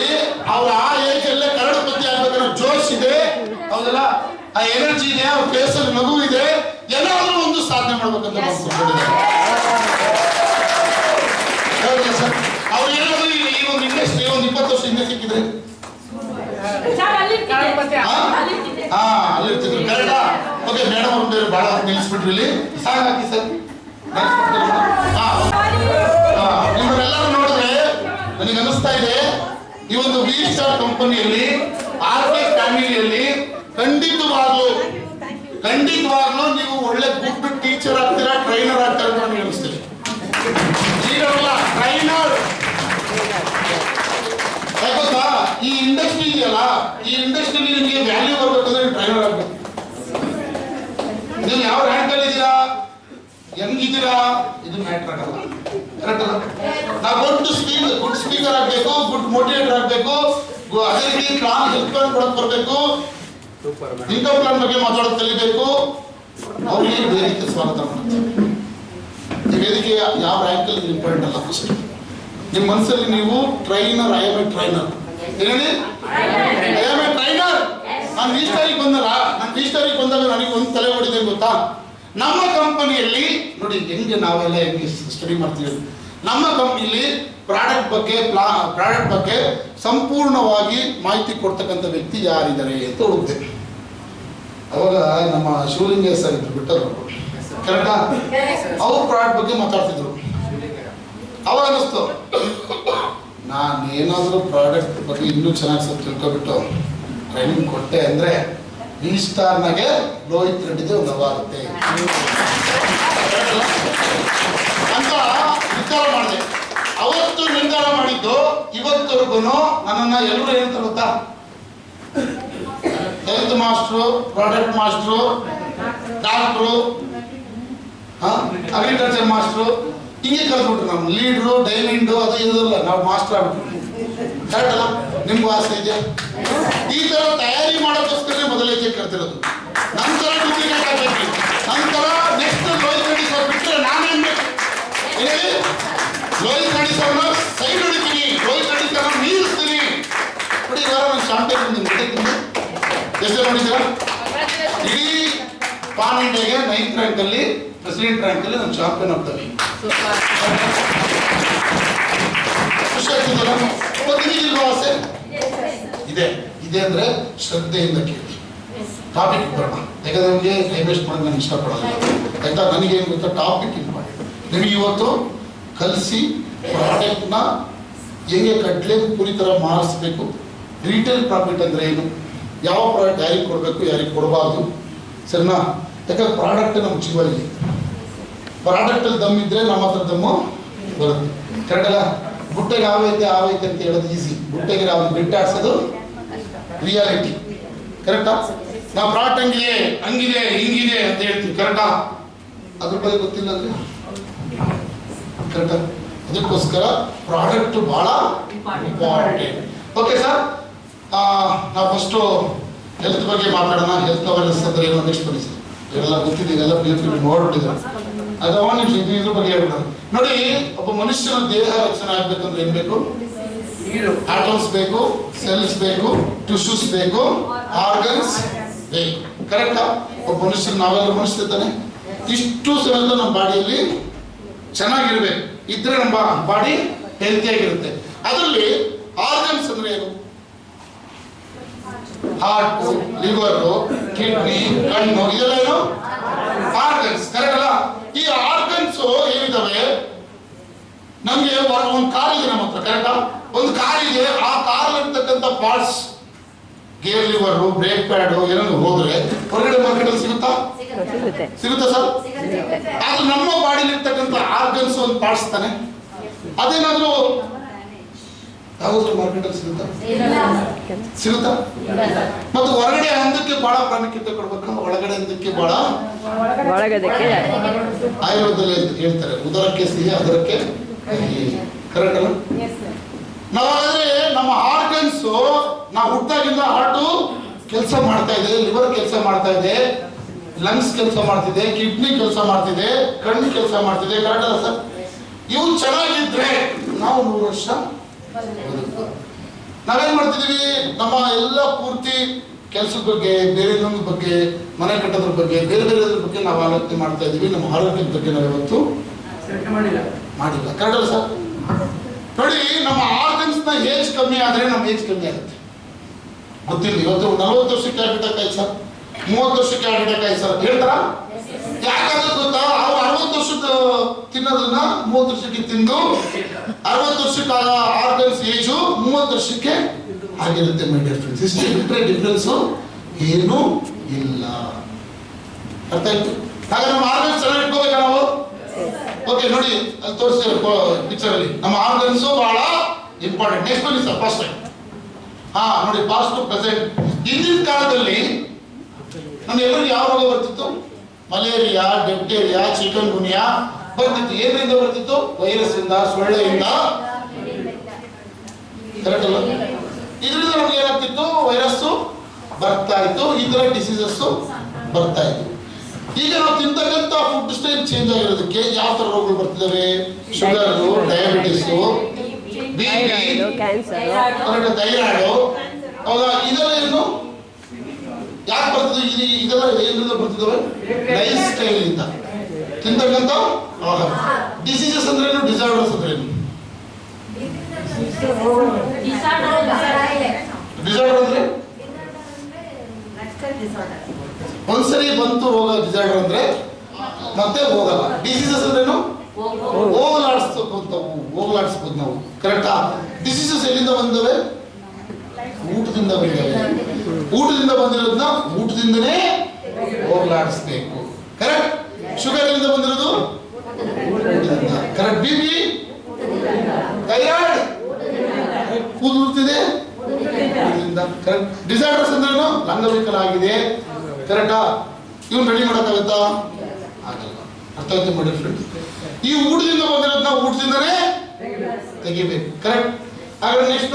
ಅವ್ರ ಆ ಏಜ್ ಅಲ್ಲೇ ಕರಡುಪತಿ ಆಗ್ಬೇಕನ್ನೋ ಜೋಶ್ ಇದೆ, ಹೌದಲ್ಲ, ಆ ಎನರ್ಜಿ ಇದೆ, ಅವ್ರ ಫೇಸಲ್ಲಿ ನಗು ಇದೆ, ಎಲ್ಲಾದ್ರೂ ಒಂದು ಸಾಧನೆ ಮಾಡ್ಬೇಕಂತ ಸರ್. ಅವ್ರು ಏನಾದ್ರು ಈ ಒಂದು ಇಂಡಸ್ಟ್ರಿ ಒಂದು 20 ವರ್ಷ ಹಿಂದೆ ಸಿಕ್ಕಿದ್ರೆ ಅಲ್ಲಿರ್ತಿದ್ರು. ಕರೆಕ್ಟಾ? ಓಕೆ, ಮೇಡಮ್ ಅವ್ರ ಬೇರೆ ಬಹಳ ನಿಲ್ಲಿಸ್ಬಿಟ್ರಿ ಇಲ್ಲಿ. ಸಾಕಾಕಿ ಸರ್. ನಿಮ್ಮನ್ನೆಲ್ಲರೂ ನೋಡಿದ್ರೆ ನನಗೆ ಅನಿಸ್ತಾ ಇದೆ, ಈ ಒಂದು ವಿ ಸ್ಟಾರ್ ಕಂಪನಿಯಲ್ಲಿ, RK ಫ್ಯಾಮಿಲಿಯಲ್ಲಿ ಖಂಡಿತವಾಗ್ಲೂ ನೀವು ಒಳ್ಳೆ ಗುಡ್ ಟೀಚರ್ ಆಗ್ತೀರಾ, ಟ್ರೈನರ್ ಆಗ್ತೀರಾ ಅಂತ ನನಗೆ ಅನಿಸ್ತಿದೆ. ಈಗಲ್ಲ ಟ್ರೈನರ್. ಯಾಕಂತ ಈ ಇಂಡಸ್ಟ್ರಿ ಇದೆಯಲ್ಲ, ಈ ಇಂಡಸ್ಟ್ರಿಯಲ್ಲಿ ನಿಮಗೆ ವ್ಯಾಲ್ಯೂ ಬರ್ಬೇಕಂದ್ರೆ ಟ್ರೈನರ್ ಆಗ್ಬೇಕು. ನೀವು ಯಾವ ರ್ಯಾಂಕ್ ಅಲ್ಲಿ ಇದ್ದೀರಾ, ಹೆಂಗಿದ್ದೀರಾ, ಇದು ಮ್ಯಾಟರ್ ಆಗಲ್ಲ. ಕರೆಕ್ಟ್ ಅಲ್ಲ? ನಾವು ಗುಡ್ ಸ್ಪೀಕರ್ ಆಗ್ಬೇಕು, ಗುಡ್ ಮೋಟಿವೇಟರ್ ಆಗ್ಬೇಕು, ಅದೇ ರೀತಿ ಪ್ಲಾನ್ ಹೆಲ್ತ್ ಪ್ಲಾನ್ ಕೊಡಕ್ ಬರ್ಬೇಕು, ಇನ್ಕಮ್ ಪ್ಲಾನ್ ಬಗ್ಗೆ ಮಾತಾಡೋದು ಕಲಿಬೇಕು. ಅವ್ರಿಗೆ ವೇದಿಕೆ ಸ್ವಾಗತ ಮಾಡುತ್ತೆ. ಈ ವೇದಿಕೆ ಯಾವ ರ್ಯಾಂಕ್ ಅಲ್ಲಿ ಇಂಪಾರ್ಟೆಂಟ್ ಅಲ್ಲ. ಫಸ್ಟ್ ನಿಮ್ಮ ಮನಸ್ಸಲ್ಲಿ ನೀವು trainer, I am A trainer, ಹೇಳಿ ಐ ಆಮ್ ಎ ಟ್ರೈನರ್. ನಾನು ರಿಜಿಸ್ಟರಿಗೆ ಬಂದಲ್ಲ, ನಾನು ರಿಜಿಸ್ಟರಿಗೆ ಬಂದಾಗ ನನಗೆ ಒಂದು ತಲೆ ಹೊಡಿದೆ ಗೊತ್ತಾ? ನಮ್ಮ ಕಂಪನಿಯಲ್ಲಿ ನೋಡಿ ಹೆಂಗೆ ನಾವೆಲ್ಲ ಹೆಂಗೆ ಸ್ಟಡಿ ಮಾಡ್ತೀವಿ. ನಮ್ಮ ಕಂಪನಿಯಲ್ಲಿ ಪ್ರಾಡಕ್ಟ್ ಬಗ್ಗೆ ಸಂಪೂರ್ಣವಾಗಿ ಮಾಹಿತಿ ಕೊಡ್ತಕ್ಕಂಥ ವ್ಯಕ್ತಿ ಯಾರಿದ್ದಾರೆ ಅಂತ ಹುಡುಕ್ತೆ. ಅವಾಗ ನಮ್ಮ ಶಿವಲಿಂಗೇಶ್ ಸರ್ ಇದ್ರು, ಬಿಟ್ಟರು. ಕರೆಕ್ಟಾ? ಅವ್ರ ಪ್ರಾಡಕ್ಟ್ ಬಗ್ಗೆ ಮಾತಾಡ್ತಿದ್ರು. ಅವಾಗ ಅನ್ನಿಸ್ತು, ನಾನೇನಾದರೂ ಪ್ರಾಡಕ್ಟ್ ಬಗ್ಗೆ ಇನ್ನೂ ಚೆನ್ನಾಗಿ ಸ್ವಲ್ಪ ತಿಳ್ಕೊಬಿಟ್ಟು ಟ್ರೈನಿಂಗ್ ಕೊಟ್ಟೆ ಅಂದರೆ ವಿ ಸ್ಟಾರ್ನಾಗೆ ರೋಹಿತ್ ರೆಡ್ಡಿದೆ ಒಂದು ಅವಾಗುತ್ತೆ ಅಂತ ನಿರ್ಧಾರ ಮಾಡಿದೆ. ಅವತ್ತು ನಿರ್ಧಾರ ಮಾಡಿದ್ದು ಇವತ್ತವರೆಗೂ ನನ್ನನ್ನು ಎಲ್ಲರೂ ಹೇಳ್ತಾರೆ ಗೊತ್ತಾ? Health master, product master, doctor, agriculture master, ಹಿಂಗೆ ಕಲ್ತ್ಬಿಟ್ರು. ನಮ್ಮ ಲೀಡ್ರು, ಡೈಮಂಡು, ಅದು ಇದಲ್ಲ, ನಾವು ಮಾಸ್ಟರ್ ಆಗ್ಬಿಟ್ರು. ಕರೆಕ್ಟ್ ಅಲ್ಲ? ನಿಮ್ಗೂ ಆಸೆ ಇದೆ? ಈ ತರ ತಯಾರಿ ಮಾಡೋಕ್ಕೋಸ್ಕರ ಮೊದಲೇ ಕರ್ತಿರೋದು. ನಂತರ ಡೂಪ್ಲಿಕೇಟ್ ಆಗ್ಬೇಕು. ನಂತರ ನೆಕ್ಸ್ಟ್ ರೋಹಿತ್ ರೆಡ್ಡಿ ಸರ್ ಬಿಟ್ಟರೆ ನಾನೇನ್ ಬೇಕು ಹೇಳಿ? ರೋಹಿತ್ ರೆಡ್ಡಿ ಸರ್ನ ಸೈಡ್ ಹೊಡಿತೀನಿ, ರೋಹಿತ್ ರೆಡ್ಡಿ ಸರ್ನ ನಿಲ್ಲಿಸ್ತೀನಿ. ನೋಡಿ, ಇವಾಗ ನಾನು ಚಾಂಪಿಯನ್ ಎಷ್ಟು ನೋಡಿದ್ದೀರಾ? ಇಡೀ ಪಾನ್ ಇಂಡಿಯಾಗೆ 9th ರ್ಯಾಂಕ್ ಅಲ್ಲಿ ಪ್ರೆಸಿಡೆಂಟ್ ರ್ಯಾಂಕ್ ಅಲ್ಲಿ ನಾನು ಚಾಂಪಿಯನ್ ಆಫ್ ದ ವೀಕ್. ಖುಷಿ ಆಗ್ತಿದೆಯಲ್ಲ? ನಿಮಗಿಲ್ವಾ ಆಸೆ? ಇದೆ ಇದೆ ಅಂದ್ರೆ ಶ್ರದ್ಧೆಯಿಂದ ಕೇಳಿ. ಟಾಪಿಕ್ ಬರೋಣ, ಯಾಕಂದ್ರೆ ನಮಗೆ ಟೈಮ್ ವೇಸ್ಟ್ ಮಾಡೋದು ನಾನು ಇಷ್ಟಪಡಲ್ಲ ಆಯ್ತಾ. ನನಗೇನು ಗೊತ್ತಾ, ಟಾಪಿಕ್ ಇಂಪಾರ್ಟೆಂಟ್. ನಿಮಗೆ ಇವತ್ತು ಕಲಿಸಿ ಪ್ರಾಡಕ್ಟ್ನ ಹೆಂಗೆ ಕಡ್ಲೆ ಪುರಿ ಥರ ಮಾರಿಸ್ಬೇಕು, ರಿಟೇಲ್ ಪ್ರಾಫಿಟ್ ಅಂದರೆ ಏನು, ಯಾವ ಪ್ರಾಡಕ್ಟ್ ಯಾರಿಗೆ ಕೊಡಬೇಕು ಯಾರಿಗೆ ಕೊಡಬಾರ್ದು, ಸರಿನಾ? ಯಾಕಂದ್ರೆ ಪ್ರಾಡಕ್ಟ್ ನಮ್ಮ ಜೀವ ಇಲ್ಲಿ. ಪ್ರಾಡಕ್ಟಲ್ಲಿ ದಮ್ ಇದ್ರೆ ನಮ್ಮ ಹತ್ರ ದಮ್ಮು ಬರುತ್ತೆ. ಕರೆಕ್ಟ್ ಅಲ್ಲ? ಬುಟ್ಟೆಗೆ ಆವೈತೆ ಅಂತ ಹೇಳೋದು ಈಸಿ, ಬುಟ್ಟೆಗೆ ನಾವು ಬಿಟ್ಟಾಡ್ಸೋದು ರಿಯಾಲಿಟಿ. ಕರೆಕ್ಟಾ? ನಾವು ಪ್ರಾಡಕ್ಟ್ ಹಂಗಿದೆ ಹಿಂಗಿದೆ ಅಂತ ಹೇಳ್ತೀವಿ. ಕರೆಕ್ಟಾ? ಅದ್ರ ಬಗ್ಗೆ ಗೊತ್ತಿಲ್ಲ ಅಂದ್ರೆ ಕರೆಕ್ಟಾ? ಅದಕ್ಕೋಸ್ಕರ ಪ್ರಾಡಕ್ಟ್ ಬಹಳ ಇಂಪಾರ್ಟೆಂಟ್. ಓಕೆ ಸರ್, ನಾವು ಫಸ್ಟು ಹೆಲ್ತ್ ಬಗ್ಗೆ ಮಾತಾಡೋಣ. ಹೆಲ್ತ್ ಅವೇರ್ನೆಸ್ ಅಂದ್ರೆ ಏನು ನೆಕ್ಸ್ಟ್ ಬನ್ನಿ ಸರ್. ಎಲ್ಲ ಗೊತ್ತಿದೆ, ಎಲ್ಲ ನೋಡ್ಬಿಟ್ಟಿದ್ದಾರೆ. ಅದು ಇದ್ರ ಬಗ್ಗೆ ಹೇಳ್ಬಿಡೋಣ. ನೋಡಿ, ಒಬ್ಬ ಮನುಷ್ಯನ ದೇಹ ರಕ್ಷಣೆ ಆಗ್ಬೇಕಂದ್ರೆ ಏನ್ ಬೇಕು? ಆಟಮ್ಸ್ ಬೇಕು, ಸೆಲ್ಸ್ ಬೇಕು, ಟಿಶ್ಯೂಸ್ ಬೇಕು, ಆರ್ಗನ್ಸ್ ಬೇಕು. ಕರೆಕ್ಟಾ? ಒಬ್ಬ ಮನುಷ್ಯನ, ನಾವೆಲ್ಲ ಮನುಷ್ಯರ್ತಾನೆ, ಇಷ್ಟು ಸಮೇತ ನಮ್ಮ ಬಾಡಿಯಲ್ಲಿ ಚೆನ್ನಾಗಿರ್ಬೇಕು. ಇದ್ರೆ ನಮ್ಮ ಬಾಡಿ ಹೆಲ್ತಿಯಾಗಿರುತ್ತೆ. ಅದರಲ್ಲಿ ಆರ್ಗನ್ಸ್ ಅಂದ್ರೆ ಏನು? ಹಾರ್ಟ್, ಲಿವರ್, ಕಿಡ್ನಿ, ಕಣ್ಣು, ಇದೆಲ್ಲ ಏನು ಆರ್ಗನ್ಸ್. ಕರೆಕ್ಟ್ ಅಲ್ಲ? ಈ ಆರ್ಗನ್ಸ್ ಏನಿದಾವೆ, ನಮ್ಗೆ ಒಂದು ಕಾರ್ ಇದೆ ನಮ್ಮ ಹತ್ರ. ಕರೆಕ್ಟಾ? ಒಂದು ಕಾರ್ ಇದೆ, ಆ ಕಾರ್ ಇರ್ತಕ್ಕಂಥ parts, gear liver, break pad ಏನಾದ್ರು ಹೋದ್ರೆ ಹೊರಗಡೆ ಮಾರ್ಕೆಟ್ ಅಲ್ಲಿ ಸಿಗುತ್ತಾ ಸರ್? ಅದು ನಮ್ಮ ಬಾಡಿಲಿ ಇರ್ತಕ್ಕಂಥ ಆರ್ಗನ್ಸ್ ಒಂದು ಪಾರ್ಟ್ಸ್ ತಾನೆ. ಅದೇನಾದ್ರೂ ಯಾವ್ದು ಮಾರ್ಕೆಟ್ ಅಲ್ಲಿ ಸಿಗುತ್ತಾ? ಮತ್ತು ಹೊರಗಡೆ ಹಂದಕ್ಕೆ ಬಹಳ ಪ್ರಾಮುಖ್ಯತೆ ಕೊಡ್ಬೇಕು, ಒಳಗಡೆ ಹಂದಕ್ಕೆ ಬಹಳ. ಆಯುರ್ವೇದದಲ್ಲಿ ಹೇಳ್ತಾರೆ, ಉದರಕ್ಕೆ ಸಿಹಿ ಅದರಕ್ಕೆ ಕರೆಕ್ಟ್ ಅಲ್ಲ? ನಾವಾದ್ರೆ ನಮ್ಮ ಆರ್ಗನ್ಸ್, ನಾವು ಹುಟ್ಟಾಗಿಂದ ಹಾರ್ಟು ಕೆಲಸ ಮಾಡ್ತಾ ಇದೆ, ಲಿವರ್ ಕೆಲಸ ಮಾಡ್ತಾ ಇದೆ, ಲಂಗ್ಸ್ ಕೆಲಸ ಮಾಡ್ತಿದೆ, ಕಿಡ್ನಿ ಕೆಲಸ ಮಾಡ್ತಿದೆ, ಕಣ್ಣು ಕೆಲಸ ಮಾಡ್ತಿದೆ. ಕರೆಕ್ಟ್ ಅಲ್ಲ ಸರ್? ಇವು ಚೆನ್ನಾಗಿದ್ರೆ ನಾವು 100 ವರ್ಷ ನಾವೇನ್ ಮಾಡ್ತಿದೀವಿ? ನಮ್ಮ ಎಲ್ಲ ಪೂರ್ತಿ ಕೆಲಸದ ಬಗ್ಗೆ, ಬೇರೆ ಇನ್ನೊಂದು ಬಗ್ಗೆ, ಮನೆ ಕಟ್ಟೋದ್ರ ಬಗ್ಗೆ, ಬೇರೆ ಬೇರೆದ್ರ ಬಗ್ಗೆ ನಾವು ಆಲೋಚನೆ ಮಾಡ್ತಾ ಇದೀವಿ. ನಮ್ಮ ಆರೋಗ್ಯದ ಬಗ್ಗೆ ನಾವು ಇವತ್ತು ಮಾಡಿಲ್ಲ. ಕರೆಕ್ಟ್ ಅಲ್ಲ ಸರ್? ನೋಡಿ, ನಮ್ಮ ಆರ್ಗನ್ಸ್ ನ ಏಜ್ ಕಮ್ಮಿ ಆದ್ರೆ ನಮ್ಮ ಏಜ್ ಕಮ್ಮಿ ಆಗುತ್ತೆ. ಗೊತ್ತಿಲ್ಲ. ಇವತ್ತು 40 ವರ್ಷಕ್ಕೆ ಹಾರ್ಟ್ ಅಟ್ಯಾಕ್ ಆಯ್ತು ಸರ್, 30 ವರ್ಷಕ್ಕೆ ಹಾರ್ಟ್ ಅಟ್ಯಾಕ್ ಆಯ್ತು ಸರ್ ಹೇಳ್ತಾರ? ಯಾಕಾದ್ರೆ ಗೊತ್ತಾ? ಅವ್ರು 60 ವರ್ಷದ ತಿನ್ನೋದನ್ನ 30 ವರ್ಷಕ್ಕೆ ತಿಂದು 60 ವರ್ಷಕ್ಕೆ ಆರ್ಗನ್ಸ್ ಏಜು 30 ವರ್ಷಕ್ಕೆ ಆಗಿರುತ್ತೆ. ಮೈ ಡಿಯರ್ ಫ್ರೆಂಡ್ಸ್, ಇಷ್ಟು ಬಿಟ್ಟರೆ ಡಿಫ್ರೆನ್ಸ್ ಏನೂ ಇಲ್ಲ. ಅರ್ಥ ಆಯ್ತು? ಹಾಗೆ ನಮ್ಮ ಆರ್ಗನ್ಸ್ ಚೆನ್ನಾಗಿ ಇಟ್ಕೋಬೇಕಾ ನಾವು? ಓಕೆ, ನೋಡಿ ಅಲ್ಲಿ ತೋರಿಸಿ ಪಿಕ್ಚರ್ ಅಲ್ಲಿ ನಮ್ಮ ಆರ್ಗನ್ಸ್ ಬಹಳ ಇಂಪಾರ್ಟೆಂಟ್. ನೆಕ್ಸ್ಟ್ ಬನ್ನಿ ಸರ್, ಫಸ್ಟ್ ಟೈಮ್. ನೋಡಿ, ಪಾಸ್ಟ್ ಟು ಪ್ರೆಸೆಂಟ್. ಹಿಂದಿನ ಕಾಲದಲ್ಲಿ ನಮ್ಮೆಲ್ಲರಿಗೂ ಯಾವ ರೋಗ ಬರ್ತಿತ್ತು? ಮಲೇರಿಯಾ, ಡೆಪ್ಟೇರಿಯಾ, ಚಿಕನ್ ಗುನಿಯಾ ಬರ್ತಿತ್ತು. ಏನಿಂದ ಬರ್ತಿತ್ತು? ವೈರಸ್ ಇಂದ, ಸೊಳ್ಳೆಯಿಂದ. ಕರೆಕ್ಟ್ ಅಲ್ಲ? ಇದರಿಂದ ನಮ್ಗೆ ಏನಾಗ್ತಿತ್ತು? ವೈರಸ್ ಬರ್ತಾ ಇತ್ತು, ಈ ತರ ಡಿಸೀಸಸ್ ಬರ್ತಾ ಇತ್ತು. ಈಗ ನಾವು ತಿಂತಕ್ಕಂಥ ಫುಡ್ ಸ್ಟೈಲ್ ಚೇಂಜ್ ಆಗಿರೋದಕ್ಕೆ ಯಾವ ತರ ರೋಗಗಳು ಬರ್ತಿದಾವೆ? Sugar, diabetes, thyroid. ಹೌದಾ? ಇದೆಲ್ಲ ಏನು ಯಾಕೆ ಬರ್ತದೆ? ಇದೆಲ್ಲ ಏನಿಂದ ಬರ್ತಿದಾವೆ? ಲೈಫ್ ಸ್ಟೈಲ್ ಇಂದ ತಿಂತಕ್ಕಂಥ ಆಹಾರ. ಡಿಸೀಸಸ್ ಅಂದ್ರೆ ಏನು? ಡಿಸಾರ್ಡರ್ಸ್ ಅಂದ್ರೆ ಏನು? ಡಿಸಾರ್ಡರ್ ಅಂದ್ರೆ ಒಂದ್ಸರಿ ಬಂತು ರೋಗ, ಡಿಸಾರ್ಡರ್ ಅಂದ್ರೆ ಮತ್ತೆ ಹೋಗಲ್ಲ. ಡಿಸೀಸಸ್ ಅಂದ್ರೇನು? ಹೋಗಲಾಡಿಸ್ಬೋದು ನಾವು. ಕರೆಕ್ಟಾ? ಡಿಸೀಸಸ್ ಎಲ್ಲಿಂದ ಬಂದವೆ? ಊಟದಿಂದ ಬಂದವೆ. ಊಟದಿಂದ ಬಂದಿರೋದನ್ನ ಊಟದಿಂದನೇ ಹೋಗಲಾಡಿಸ್ಬೇಕು. ಕರೆಕ್ಟ್? ಶುಗರ್ ಇಂದ ಬಂದಿರೋದು ಕರೆಕ್ಟ್. ಬಿಪಿ, ಥೈರಾಯ್ಡ್, ಕೂದಲುತ್ತಿದೆ. ಕರೆಕ್ಟ್. ಡಿಸಾರ್ಡರ್ಸ್ ಅಂದ್ರೇನು? ಅಂಗವಿಕಲ ಆಗಿದೆ. ಕರೆಕ್ಟಾ? ಇವನ್ ರೆಡಿ ಮಾಡೋಕ್ಕಾಗತ್ತಾ? ಆಗಲ್ಲ. ಅರ್ಥ ಆಯ್ತು ಮಾಡಿ ಫ್ರೆಂಡ್ಸ್? ಈ ಊಟದಿಂದ ಬಂದಿರೋದನ್ನ ಊಟದಿಂದನೇ ತೆಗಿಬೇಕು. ಕರೆಕ್ಟ್? ಹಾಗಾದ್ರೆ ನೆಕ್ಸ್ಟ್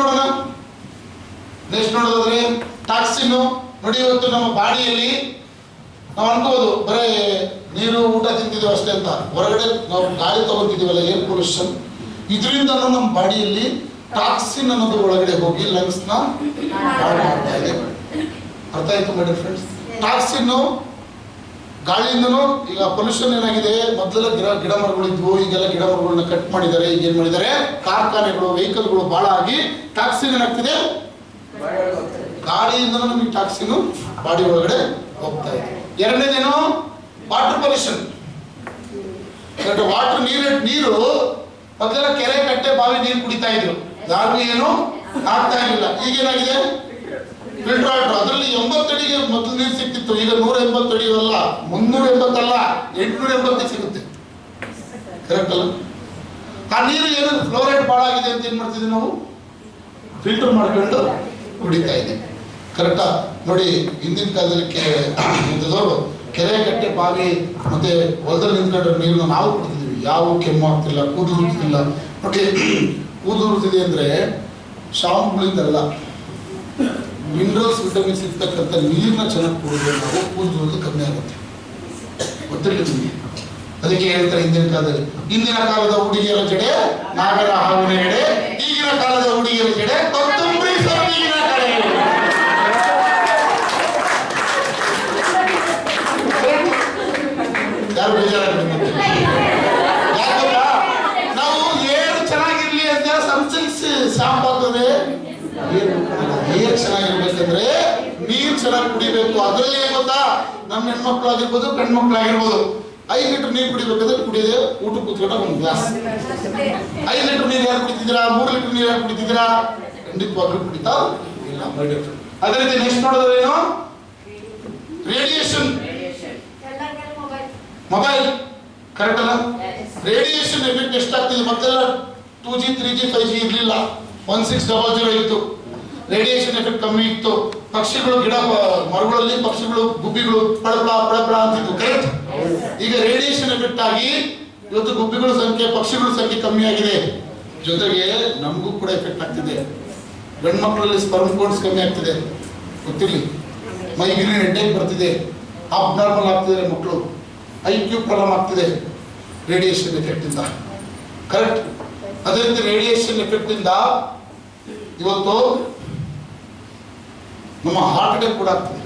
ನೋಡೋದಾದ್ರೆ ಟಾಕ್ಸಿನ್. ನೋಡಿ, ಇವತ್ತು ನಮ್ಮ ಬಾಡಿಯಲ್ಲಿ ನಾವು ಅನ್ಕೋಬಹುದು ಬರೇ ನೀರು ಊಟ ತಿಂತಿದ್ದೀವಿ ಅಷ್ಟೇ ಅಂತ. ಹೊರಗಡೆ ನಾವು ಗಾಳಿ ತಗೊಂತಿದ್ದೀವಲ್ಲ, ಏರ್ ಪೊಲ್ಯೂಷನ್, ಇದರಿಂದ ನಮ್ಮ ಬಾಡಿಯಲ್ಲಿ ಟಾಕ್ಸಿನ್ ಅನ್ನೋದು ಒಳಗಡೆ ಹೋಗಿ ಲಂಗ್ಸ್ ನ ಹಾಳು ಮಾಡ್ತಾ ಇದೆ. ಅರ್ಥ ಆಯ್ತು ಮಾಡಿ ಫ್ರೆಂಡ್ಸ್? ಟಾಕ್ಸಿನ್ ಗಾಳಿಯಿಂದನೂ ಈಗ ಪೊಲ್ಯೂಷನ್ ಏನಾಗಿದೆ, ಮೊದಲೆಲ್ಲ ಗಿಡ ಮರಗಳಿದ್ವು, ಈಗೆಲ್ಲ ಗಿಡ ಮರಗಳನ್ನ ಕಟ್ ಮಾಡಿದ್ದಾರೆ. ಈಗ ಏನ್ ಮಾಡಿದ್ದಾರೆ, ಕಾರ್ಖಾನೆಗಳು, ವೆಹಿಕಲ್ಗಳು ಬಹಳ ಆಗಿ ಟಾಕ್ಸಿನ್ ಏನಾಗ್ತಿದೆ, ಗಾಳಿಯಿಂದನೂ ನಮಗೆ ಟಾಕ್ಸಿನ್ ಬಾಡಿ ಒಳಗಡೆ ಹೋಗ್ತಾ ಇದೆ. ಎರಡನೇದೇನು, ವಾಟರ್ ಪೊಲ್ಯೂಷನ್. ವಾಟರ್ ನೀರು ಮೊದಲೆಲ್ಲ ಕೆರೆ ಕಟ್ಟೆ ಬಾವಿ ನೀರು ಕುಡಿತಾ ಇದ್ರು, ಯಾರಿಗೂ ಏನು ಆಗ್ತಾ ಇರಲಿಲ್ಲ. ಈಗೇನಾಗಿದೆ, ಫಿಲ್ಟರ್ ವಾಟರ್. ಅದರಲ್ಲಿ 80 ಅಡಿಗೆ ಮೊದಲು ನೀರು ಸಿಕ್ತಿತ್ತು, ಈಗ 180 ಅಡಿ ಅಲ್ಲ, 380 ಅಲ್ಲ, 880 ಸಿಗುತ್ತೆ. ಕರೆಕ್ಟ್ ಅಲ್ಲ? ಆ ನೀರು ಏನು ಫ್ಲೋರೈಡ್ ಭಾಳ ಆಗಿದೆ ಅಂತ ಏನ್ ಮಾಡ್ತಿದ್ವಿ ನಾವು, ಫಿಲ್ಟರ್ ಮಾಡ್ಕೊಂಡು ಕುಡಿತಾ ಇದ್ದೀವಿ. ಕರೆಕ್ಟಾ? ನೋಡಿ, ಹಿಂದಿನ ಕಾಲದಲ್ಲಿ ಕೆರೆ ಕಟ್ಟೆ ಬಾವಿ ಮತ್ತೆ ಹೊಲದಲ್ಲಿ ನಿಂತ್ಕೊಂಡ್ರೆ ನೀರನ್ನು ನಾವು ಕುಡಿತಿದ್ವಿ, ಯಾವ ಕೆಮ್ಮು ಆಗ್ತಿಲ್ಲ, ಕೂದಲು ಉರ್ತಿಲ್ಲ. ನೋಡಿ, ಕೂದಲು ಉರ್ತಿದೆ ಅಂದ್ರೆ ಶಾಂಪುಗಳಿಂದಲ್ಲ, ಮಿನರಲ್ಸ್ ವಿಟಮಿನ್ಸ್ ಇರ್ತಕ್ಕಂಥ ನೀರನ್ನ ಚೆನ್ನಾಗಿ ಕುಡಿದ್ರೆ ನಾವು ಕೂದಲು ಕಮ್ಮಿ ಆಗುತ್ತೆ. ಗೊತ್ತಿಲ್ಲ ನಿಮಗೆ? ಅದಕ್ಕೆ ಹೇಳ್ತಾರೆ ಹಿಂದಿನ ಕಾಲದ ಹುಡುಗಿಯರ ಜಡೆ ನಾಗರ ಹಾವಿನ ಎಡೆ, ಈಗಿನ ಕಾಲದ ಹುಡುಗಿಯರ ಜಡೆ ಕೊತ್ತಂಬರಿ ಸೊಪ್ಪಿನ ಕಡೆ. ಯಾರು ಬೇಜಾರಾಗ್ತದೆ? ಯಾಕಂದ್ರ ನಾವು ಏರು ಚೆನ್ನಾಗಿರ್ಲಿ ಅಂತ ಸಂಸಲ್ಸ್ ಶಾಂಪ್ ಆಗ್ತದೆ. ಏರ್ ಚೆನ್ನಾಗಿರ್ಬೇಕಂದ್ರೆ ನೀರ್ ಚೆನ್ನಾಗಿ ಕುಡಿಬೇಕು. ಅದರಲ್ಲಿ ಏನ್ ಗೊತ್ತಾ, ನಮ್ಮ ಹೆಣ್ಮಕ್ಳಾಗಿರ್ಬೋದು ಗಂಡ್ಮಕ್ಳಾಗಿರ್ಬೋದು, 5 ಲೀಟರ್ ನೀರು ಕುಡಿಬೇಕಂದ್ರೆ ಕುಡಿಯೋದೇ ಊಟ ಕೂತ್ಕೊಂಡ ಒಂದು ಗ್ಲಾಸ್. 5 ಲೀಟರ್ ನೀರು ಯಾರು ಕುಡಿತಿದ್ದೀರಾ, 3 ಲೀಟರ್ ನೀರು ಯಾರು ಕುಡಿತಿದ್ದೀರಾ? ಖಂಡಿತವಾಗ್ಲೂ ಕುಡಿತಾ ಇಲ್ಲ. ಅದೇ ರೀತಿ ನೆಕ್ಸ್ಟ್ ನೋಡೋದೇನು, ರೇಡಿಯೇಷನ್. ಮೊಬೈಲ್ ಕರೆಕ್ಟ್ ಅಲ್ಲ? ರೇಡಿಯೇಷನ್ ಎಫೆಕ್ಟ್ ಎಷ್ಟಾಗ್ತಿದೆ. ಮತ್ತೆಲ್ಲ 2G 3G 5G ಇರ್ಲಿಲ್ಲ, 1600 ಇತ್ತು. ರೇಡಿಯೇಷನ್ ಎಫೆಕ್ಟ್ ಕಮ್ಮಿ ಇತ್ತು. ಪಕ್ಷಿಗಳು, ಗಿಡ ಮರಗಳಲ್ಲಿ ಪಕ್ಷಿಗಳು, ಗುಬ್ಬಿಗಳು ಪಳಪಳ ಪಳಪಳ ಅಂತಿತ್ತು. ಕರೆಕ್ಟ್? ಈಗ ರೇಡಿಯೇಷನ್ ಎಫೆಕ್ಟ್ ಆಗಿ ಇವತ್ತು ಗುಬ್ಬಿಗಳ ಸಂಖ್ಯೆ, ಪಕ್ಷಿಗಳ ಸಂಖ್ಯೆ ಕಮ್ಮಿ ಆಗಿದೆ. ಜೊತೆಗೆ ನಮಗೂ ಕೂಡ ಎಫೆಕ್ಟ್ ಆಗ್ತಿದೆ. ಗಂಡು ಮಕ್ಕಳಲ್ಲಿ ಸ್ಪರ್ಮ್ ಕೌಂಟ್ಸ್ ಕಮ್ಮಿ ಆಗ್ತಿದೆ, ಗೊತ್ತಿರಲಿ. ಮೈಗ್ರೇನ್ ಹೆಡ್ಡೇಕ್ ಬರ್ತಿದೆ, ಅಬ್ನಾರ್ಮಲ್ ಆಗ್ತಿದೆ ಮಕ್ಕಳು, IQ ಪ್ರಾಬ್ಲಮ್ ಆಗ್ತಿದೆ ರೇಡಿಯೇಷನ್ ಎಫೆಕ್ಟ್ ಇಂದ. ಕರೆಕ್ಟ್? ಅದೇ ರೀತಿ ರೇಡಿಯೇಷನ್ ಎಫೆಕ್ಟ್ ಇಂದ ಇವತ್ತು ನಮ್ಮ ಹಾರ್ಟ್ ಅಟ್ಯಾಕ್ ಕೂಡ ಆಗ್ತದೆ,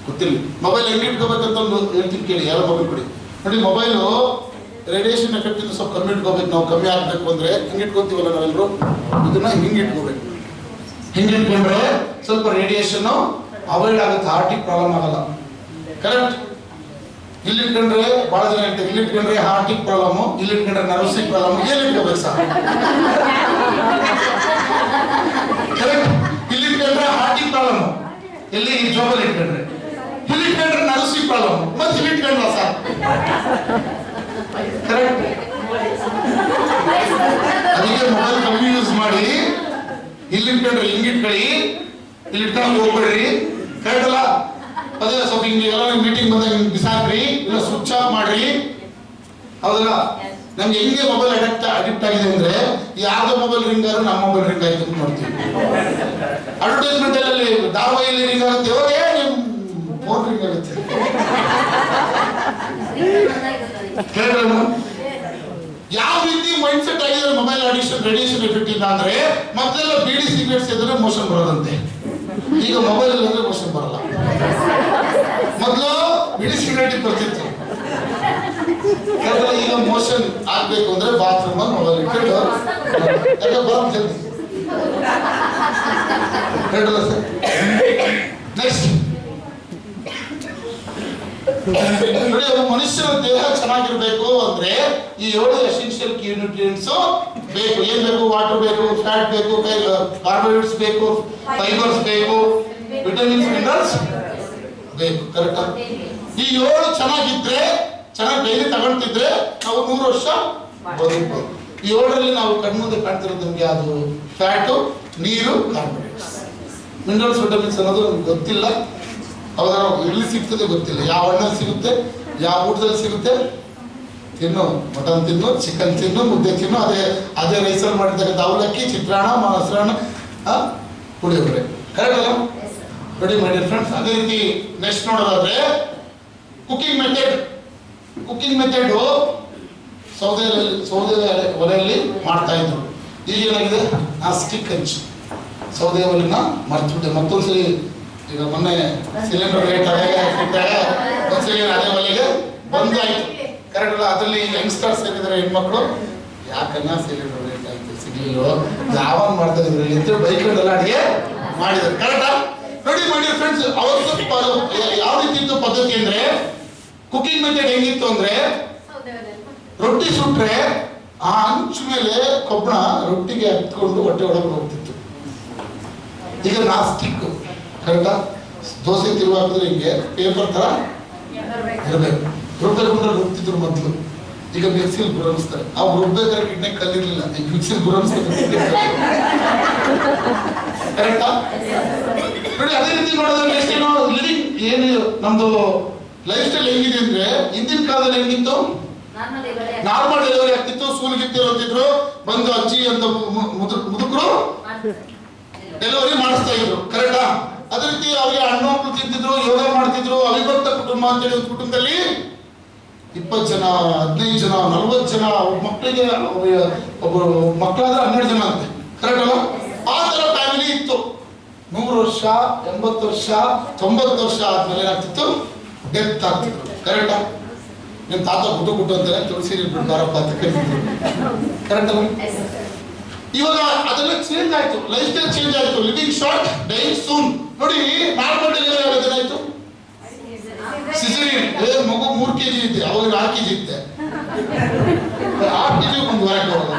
ಗೊತ್ತಿಲ್ಲ. ಮೊಬೈಲ್ ಹೆಂಗೆ ಇಟ್ಕೋಬೇಕಂತ ಒಂದು ಹೇಳ್ತೀನಿ ಕೇಳಿ, ಯಾರೋ ಮೊಬೈಲ್ ಕೊಡಿ. ನೋಡಿ, ಮೊಬೈಲು ರೇಡಿಯೇಷನ್ ಎಫೆಕ್ಟ್ ಇಂದ ಸ್ವಲ್ಪ ಕಮ್ಮಿ ಇಟ್ಕೋಬೇಕು. ನಾವು ಕಮ್ಮಿ ಆಗಬೇಕು ಅಂದ್ರೆ ಹಿಂಗೆ ಇಟ್ಕೊತೀವಲ್ಲ ನಾವೆಲ್ಲರೂ, ಇದನ್ನ ಹಿಂಗೆ ಇಟ್ಕೋಬೇಕು. ಹಿಂಗೆ ಇಟ್ಕೊಂಡ್ರೆ ಸ್ವಲ್ಪ ರೇಡಿಯೇಷನ್ ಅವಾಯ್ಡ್ ಆಗುತ್ತೆ, ಹಾರ್ಟಿಗೆ ಪ್ರಾಬ್ಲಮ್ ಆಗಲ್ಲ. ಕರೆಕ್ಟ್? ಇಲ್ಲಿ ಇಟ್ಕೊಂಡ್ರೆ ಬಹಳ ಜನ ಹೇಳ್ತಾರೆ, ಇಲ್ಲಿ ಇಟ್ಕೊಂಡ್ರೆ ಹಾರ್ಟಿಗೆ ಪ್ರಾಬ್ಲಮ್, ಇಲ್ಲಿ ಇಟ್ಕೊಂಡ್ರೆ ನರ್ವ್ಸಿಗೆ ಪ್ರಾಬ್ಲಮ್. ಎಲ್ಲಿ ಇಟ್ಕೋಬೇಕು ಸರ್? ಕರೆಕ್ಟ್? ಇಲ್ಲಿ ಇಟ್ಕೊಂಡ್ರೆ ಹಾರ್ಟಿಗೆ ಪ್ರಾಬ್ಲಮ್, ಎಲ್ಲಿ ಈ ಜೋಬಲ್ಲಿ ಇಟ್ಕೊಂಡ್ರೆ. ಇಲ್ಲಿ ಇಟ್ಕೊಂಡ್ರೆ ನರ್ವ್ಸಿಗೆ ಪ್ರಾಬ್ಲಮ್, ಮತ್ತೆ ಇಲ್ಲಿ ಇಟ್ಕೊಂಡ್ರ ಸರ್? ಕರೆಕ್ಟ್? ಅದಕ್ಕೆ ಮೊಬೈಲ್ ಕಮ್ಮಿ ಯೂಸ್ ಮಾಡಿ, ಇಲ್ಲಿ ಇಟ್ಕೊಂಡ್ರೆ ಹಿಂಗೆ ಇಟ್ಕೊಳ್ಳಿ, ಇಲ್ಲಿ ಇಟ್ಕೊಂಡು ಹೋಗ್ಬೇಡ್ರಿ. ಕರೆಕ್ಟ್ ಅಲ್ಲ? ಅದೇ ಸ್ವಲ್ಪ ಹಿಂಗೆ ಎಲ್ಲ ಮೀಟಿಂಗ್ ಬಂದಾಗ ಹಿಂಗೆ ಬಿಸಾಕ್ರಿ, ಇಲ್ಲ ಸ್ವಿಚ್ ಆಫ್ ಮಾಡ್ರಿ. ಹೌದಲ್ಲ? ನಮ್ಗೆ ಹೆಂಗೆ ಮೊಬೈಲ್ ಅಡಿಕ್ಟ್ ಆಗಿದೆ ಅಂದ್ರೆ, ಯಾರ್ದೋ ಮೊಬೈಲ್ ರಿಂಗ್ ಆದ್ರೆ ನಮ್ಮ ಮೊಬೈಲ್ ರಿಂಗ್ ಆಯ್ತು ಅಂತ ನೋಡ್ತೀವಿ. ಅಡ್ವರ್ಟೈಸ್ಮೆಂಟ್ ಅಲ್ಲಿ ಧಾರಾವಾಹಿಯಲ್ಲಿ ರಿಂಗ್ ಆಗುತ್ತೆ, ಹೋಗಿ ನಿಮ್ ಫೋನ್ ರಿಂಗ್ ಆಗುತ್ತೆ. ಯಾವ ರೀತಿ ಮೈಂಡ್ ಸೆಟ್ ಆಗಿದೆ ಮೊಬೈಲ್ ಅಡಿಕ್ಷನ್, ರೇಡಿಯೇಷನ್ ಎಫೆಕ್ಟ್ ಇಲ್ಲ ಅಂದ್ರೆ, ಮೊದಲೆಲ್ಲ ಬೀಡಿ ಸಿಗರೇಟ್ಸ್ ಇದ್ರೆ ಮೋಷನ್ ಬರೋದಂತೆ, ಈಗ ಮೊಬೈಲ್ ಅಂದ್ರೆ ಮೋಷನ್ ಬರಲ್ಲ. ಮೊದಲು ಬಿಡಿ ಸಿಗರೇಟ್ ಬರ್ತಿತ್ತು, ಈಗ ಮೋಷನ್ ಆಗ್ಬೇಕು ಅಂದ್ರೆ ಬಾತ್ರೂಮ್ ಅಲ್ಲಿ ಮೊಬೈಲ್ ಇಟ್ಕೊಂಡು ಬರೋದು ಜಲ್ದಿ. ನೆಕ್ಸ್ಟ್ ನೋಡಿ, ಮನುಷ್ಯನ ದೇಹ ಚೆನ್ನಾಗಿರ್ಬೇಕು ಅಂದ್ರೆ ಈ 7 ಎಸೆನ್ಷಿಯಲ್ ನ್ಯೂಟ್ರಿಯೆಂಟ್ಸ್ ಬೇಕು. ಏನ್ ಬೇಕು? ವಾಟರ್ ಬೇಕು, ಫ್ಯಾಟ್ ಬೇಕು, ಕಾರ್ಬೋಹೈಡ್ರೇಟ್ಸ್ ಬೇಕು, ಫೈಬರ್ಸ್ ಬೇಕು, ವಿಟಮಿನ್ಸ್, ಮಿನರಲ್ಸ್ ಬೇಕು. ಕರೆಕ್ಟಾ? ಈ 7 ಚೆನ್ನಾಗಿದ್ರೆ, ಚೆನ್ನಾಗಿ ಡೈಲಿ ತಗೊಳ್ತಿದ್ರೆ ನಾವು 100 ವರ್ಷ ಬದುಕಬಹುದು. ಈ 7ರಲ್ಲಿ ನಾವು ಕಣ್ಮುಂದೆ ಕಾಣ್ತಿರೋದು ನಮ್ಗೆ ಯಾವುದು? ಫ್ಯಾಟು, ನೀರು, ಕಾರ್ಬೋಹೈಡ್ರೇಟ್ಸ್. ಮಿನರಲ್ಸ್, ವಿಟಮಿನ್ಸ್ ಅನ್ನೋದು ನಮ್ಗೆ ಗೊತ್ತಿಲ್ಲ. ಹೌದಾ? ಎಲ್ಲಿ ಸಿಗ್ತದೆ ಗೊತ್ತಿಲ್ಲ, ಯಾವ ಹಣ್ಣಲ್ಲಿ ಸಿಗುತ್ತೆ, ಯಾವ ಊಟದಲ್ಲಿ ಸಿಗುತ್ತೆ. ತಿನ್ನು, ಮಟನ್ ತಿನ್ನು, ಚಿಕನ್ ತಿನ್ನು, ಮುದ್ದೆ ತಿನ್ನು, ಅದೇ ರೈಸಲ್ಲಿ ಮಾಡಿರ್ತಕ್ಕಂಥ ಅವಲಕ್ಕಿ, ಚಿತ್ರಾನ್ನ, ಮೊಸರನ್ನ, ಪುಳಿಯೋಗರೆ. ಕರೆಕ್ಟ್ ಅಲ್ಲ? ರೆಡಿ ಮೈ ಡಿಯರ್ ಫ್ರೆಂಡ್ಸ್. ಅದೇ ರೀತಿ ನೆಕ್ಸ್ಟ್ ನೋಡೋದಾದ್ರೆ ಕುಕಿಂಗ್ ಮೆಥಡ್ ಸೌದೆ ಒಲೆಯಲ್ಲಿ ಮಾಡ್ತಾ ಇದ್ರು. ಈಗ ಏನಾಗಿದೆ? ಆ ಸ್ಟಿಕ್ ಹಂಚು, ಸೌದೆ ಒಲೆನ ಮರ್ತುಬಿಟ್ಟೆ. ಮತ್ತೊಂದ್ಸರಿ ಈಗ ಮೊನ್ನೆ ಸಿಲಿಂಡರ್ ರೇಟ್ ಒಂದ್ಸಲಿ ಅದೇ ಮನೆಗೆ ಬಂದು ಆಯ್ತು ಕರೆಕ್ಟ್ ಅಲ್ಲ. ಅದರಲ್ಲಿ ಯಂಗ್ಸ್ಟರ್ಸ್ ಏನಿದ್ದಾರೆ ಹೆಣ್ಮಕ್ಳು ಯಾಕನ್ನ ಸಿಲಿಂಡರ್ ರೇಟ್ ಆಯ್ತು ಸಿಗ್ಲಿಲ್ವೋ ಯಾವಾಗ ಮಾಡ್ತಾ ಇದ್ರು ಎದ್ದು ಬೈಕ್ಗಳೆಲ್ಲ ಅಡಿಗೆ ಮಾಡಿದ್ರು ಕರೆಕ್ಟಾ. ನೋಡಿ ಮಾಡಿ ಫ್ರೆಂಡ್ಸ್, ಅವತ್ತು ಯಾವ ರೀತಿ ಇತ್ತು ಪದ್ಧತಿ ಅಂದ್ರೆ, ಕುಕಿಂಗ್ ಮೆಥಡ್ ಹೆಂಗಿತ್ತು ಅಂದ್ರೆ, ರೊಟ್ಟಿ ಸುಟ್ರೆ ಆ ಅಂಚು ಮೇಲೆ ಕೊಬ್ಬಣ ರೊಟ್ಟಿಗೆ ಹತ್ಕೊಂಡು ಹೊಟ್ಟೆ ಒಳಗೆ ಹೋಗ್ತಿತ್ತು. ಈಗ ನಾಸ್ಟಿಕ್ ಕರೆಕ್ಟಾ, ದೋಸೆ ತಿರುವು ಹಾಕಿದ್ರೆ ಹಿಂಗೆ ಪೇಪರ್ ತರ ಇರಬೇಕು. ರುಬ್ಬಕೊಂಡ್ರೆ ರುಬ್ತಿದ್ರು ಮೊದಲು, ಈಗ ಮಿಕ್ಸಿಲ್ ಗುರಮಿಸ್ತಾರೆ. ಆ ರುಬ್ಬೇಕಾದ್ರೆ ಕಿಡ್ನಿ ಕಲ್ಲಿರ್ಲಿಲ್ಲ, ಈಗ ಮಿಕ್ಸಿಲ್ ಗುರಮಿಸ್ತಾರೆ ಕರೆಕ್ಟಾ. ನೋಡಿ ಅದೇ ರೀತಿ ನೋಡೋದ್ರೆ ಎಷ್ಟೇನೋ ಲಿವಿಂಗ್ ಏನು ನಮ್ದು ಲೈಫ್ ಸ್ಟೈಲ್ ಹೆಂಗಿದೆ ಅಂದ್ರೆ, ಹಿಂದಿನ ಕಾಲದಲ್ಲಿ ಹೆಂಗಿತ್ತು, ನಾರ್ಮಲ್ ಡೆಲಿವರಿ ಆಗ್ತಿತ್ತು, ಸೂಲಿಗಿತ್ತು ಅಂತಿದ್ರು, ಬಂದು ಅಜ್ಜಿ ಅಂತ ಮುದುಕರು ಡೆಲಿವರಿ ಮಾಡಿಸ್ತಾ ಇದ್ರು ಕರೆಕ್ಟಾ. ಅದೇ ರೀತಿ ಅವ್ರಿಗೆ ಹಣ್ಣು ಮಕ್ಕಳು ತಿಂತಿದ್ರು, ಯೋಗ ಮಾಡ್ತಿದ್ರು. ಅವಿಭಕ್ತ ಕುಟುಂಬ ಅಂತ ಹೇಳಿ ಕುಟುಂಬದಲ್ಲಿ 20 ಜನ, 15 ಜನ, 40 ಜನ ಮಕ್ಕಳಿಗೆ, ಒಬ್ಬರು ಮಕ್ಕಳಾದ್ರೆ 12 ಜನ ಅಂತೆ ಕರೆಕ್ಟ್ ಅಲ್ಲ. ಆ ತರ ಫ್ಯಾಮಿಲಿ ಇತ್ತು. 100 ವರ್ಷ, 80 ವರ್ಷ, 90 ವರ್ಷ ಆದ್ಮೇಲೆ ಏನಾಗ್ತಿತ್ತು, ಡೆತ್ ಆಗ್ತಿತ್ತು ಕರೆಕ್ಟಾ. ನಿಮ್ ತಾತ ಗುಟ್ಟು ಅಂತಾರೆ, ತುಳಸಿ ಬಾರಪ್ಪ ಅಂತ ಕರೀತಿದ್ರು ಕರೆಕ್ಟ್ ಅಲ್ಲ. ಇವಾಗ ಅದೆಲ್ಲ ಚೇಂಜ್ ಆಯ್ತು, ಲೈಫ್ ಸ್ಟೈಲ್ ಚೇಂಜ್ ಆಯ್ತು. Living short, dying soon. ನೋಡಿ ನಾರ್ಮಲ್ ಡೆಲಿವರಿ ಆಗೋದೇನಾಯ್ತು, ಸಿಸೇರಿಯನ್. ಮಗು 3 kg ಇದ್ದೆ, ಅವಾಗ 4 kg ಇತ್ತೆ, 6 kg ಒಂದು ವಾರಕ್ಕೆ ಹೋಗೋದು.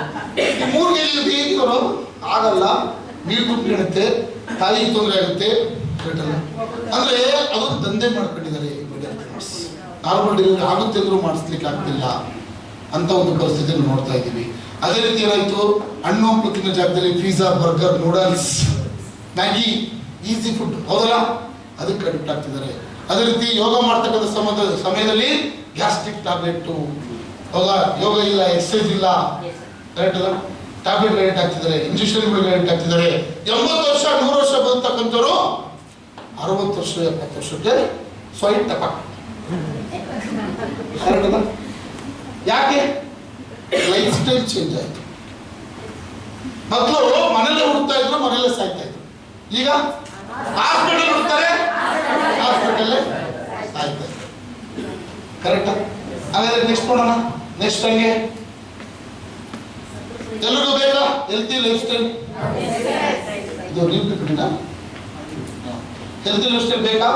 3 kg ಹೇಗಿರೋ ಆಗಲ್ಲ, ನೀರು ತುಂಬಿಡುತ್ತೆ, ತಾಯಿಗೆ ತೊಂದರೆ ಆಗುತ್ತೆ ಕರೆಕ್ಟ್ ಅಲ್ಲ. ಅಂದ್ರೆ ಅದು ದಂಧೆ ಮಾಡ್ಕೊಂಡಿದ್ದಾರೆ. ನಾರ್ಮಲ್ ಡೆಲಿವರಿ ಆಗುತ್ತೆ ಅಂದ್ರೂ ಮಾಡಿಸ್ಲಿಕ್ಕೆ ಆಗ್ತಿಲ್ಲ ಅಂತ ಒಂದು ಪರಿಸ್ಥಿತಿಯನ್ನು ನೋಡ್ತಾ ಇದ್ದೀವಿ. ಅದೇ ರೀತಿ ಏನಾಯ್ತು, ಹಣ್ಣು ಹಂಪಲು ತಿನ್ನೋ ಜಾಗದಲ್ಲಿ pizza, burger, noodles, Maggi, easy food ಹೌದಲ್ಲ, ಅದಕ್ಕೆ ಅಡಿಕ್ಟ್ ಆಗ್ತಿದ್ದಾರೆ. ಅದೇ ರೀತಿ ಯೋಗ ಮಾಡ್ತಕ್ಕಂಥ ಸಮಯದಲ್ಲಿ ಗ್ಯಾಸ್ಟ್ರಿಕ್ ಟ್ಯಾಬ್ಲೆಟ್, ಹೌದಾ, ಯೋಗ ಇಲ್ಲ, ಎಕ್ಸರ್ಸೈಸ್ ಇಲ್ಲ ಕರೆಕ್ಟ್ ಅಲ್ಲ, ಟ್ಯಾಬ್ಲೆಟ್ ಅಡಿಕ್ಟ್ ಆಗ್ತಿದ್ದಾರೆ, ಇಂಜೆಕ್ಷನ್ಗಳಿಗೆ ಅಡಿಕ್ಟ್ ಆಗ್ತಿದ್ದಾರೆ. 80 ವರ್ಷ 100 ವರ್ಷ ಬದುಕ್ತಕ್ಕಂಥವ್ರು 60 ವರ್ಷ 70 ವರ್ಷಕ್ಕೆ ಸ್ವೈಟ್ ಟಪ ಕರೆಕ್ಟ್ ಅಲ್ಲ. ಯಾಕೆ, ಲೈಫ್ ಸ್ಟೈಲ್ ಚೇಂಜ್ ಆಯ್ತು. ಮೊದಲು ಮನೇಲೆ ಹುಡ್ತಾ ಇದ್ರು, ಮನೇಲೆ ಸಾಯ್ತಾ ಇದ್ರು. ಈಗ ಹಾಸ್ಪಿಟಲ್ ಹುಡ್ತಾರೆ, ಹಾಸ್ಪಿಟಲ್ ಸಾಯ್ತಾ ಇದ್ರು ಕರೆಕ್ಟ್. ಹಾಗಾದ್ರೆ ನೆಕ್ಸ್ಟ್ ನೋಡೋಣ. ನೆಕ್ಸ್ಟ್ ಹಂಗೆ ಎಲ್ರಿಗೂ ಬೇಕಾ ಹೆಲ್ತಿ ಲೈಫ್ ಸ್ಟೈಲ್? ಇದು ರಿಪೀಟ್ ಹೆಲ್ತಿ ಲೈಫ್ ಸ್ಟೈಲ್ ಬೇಕಾ?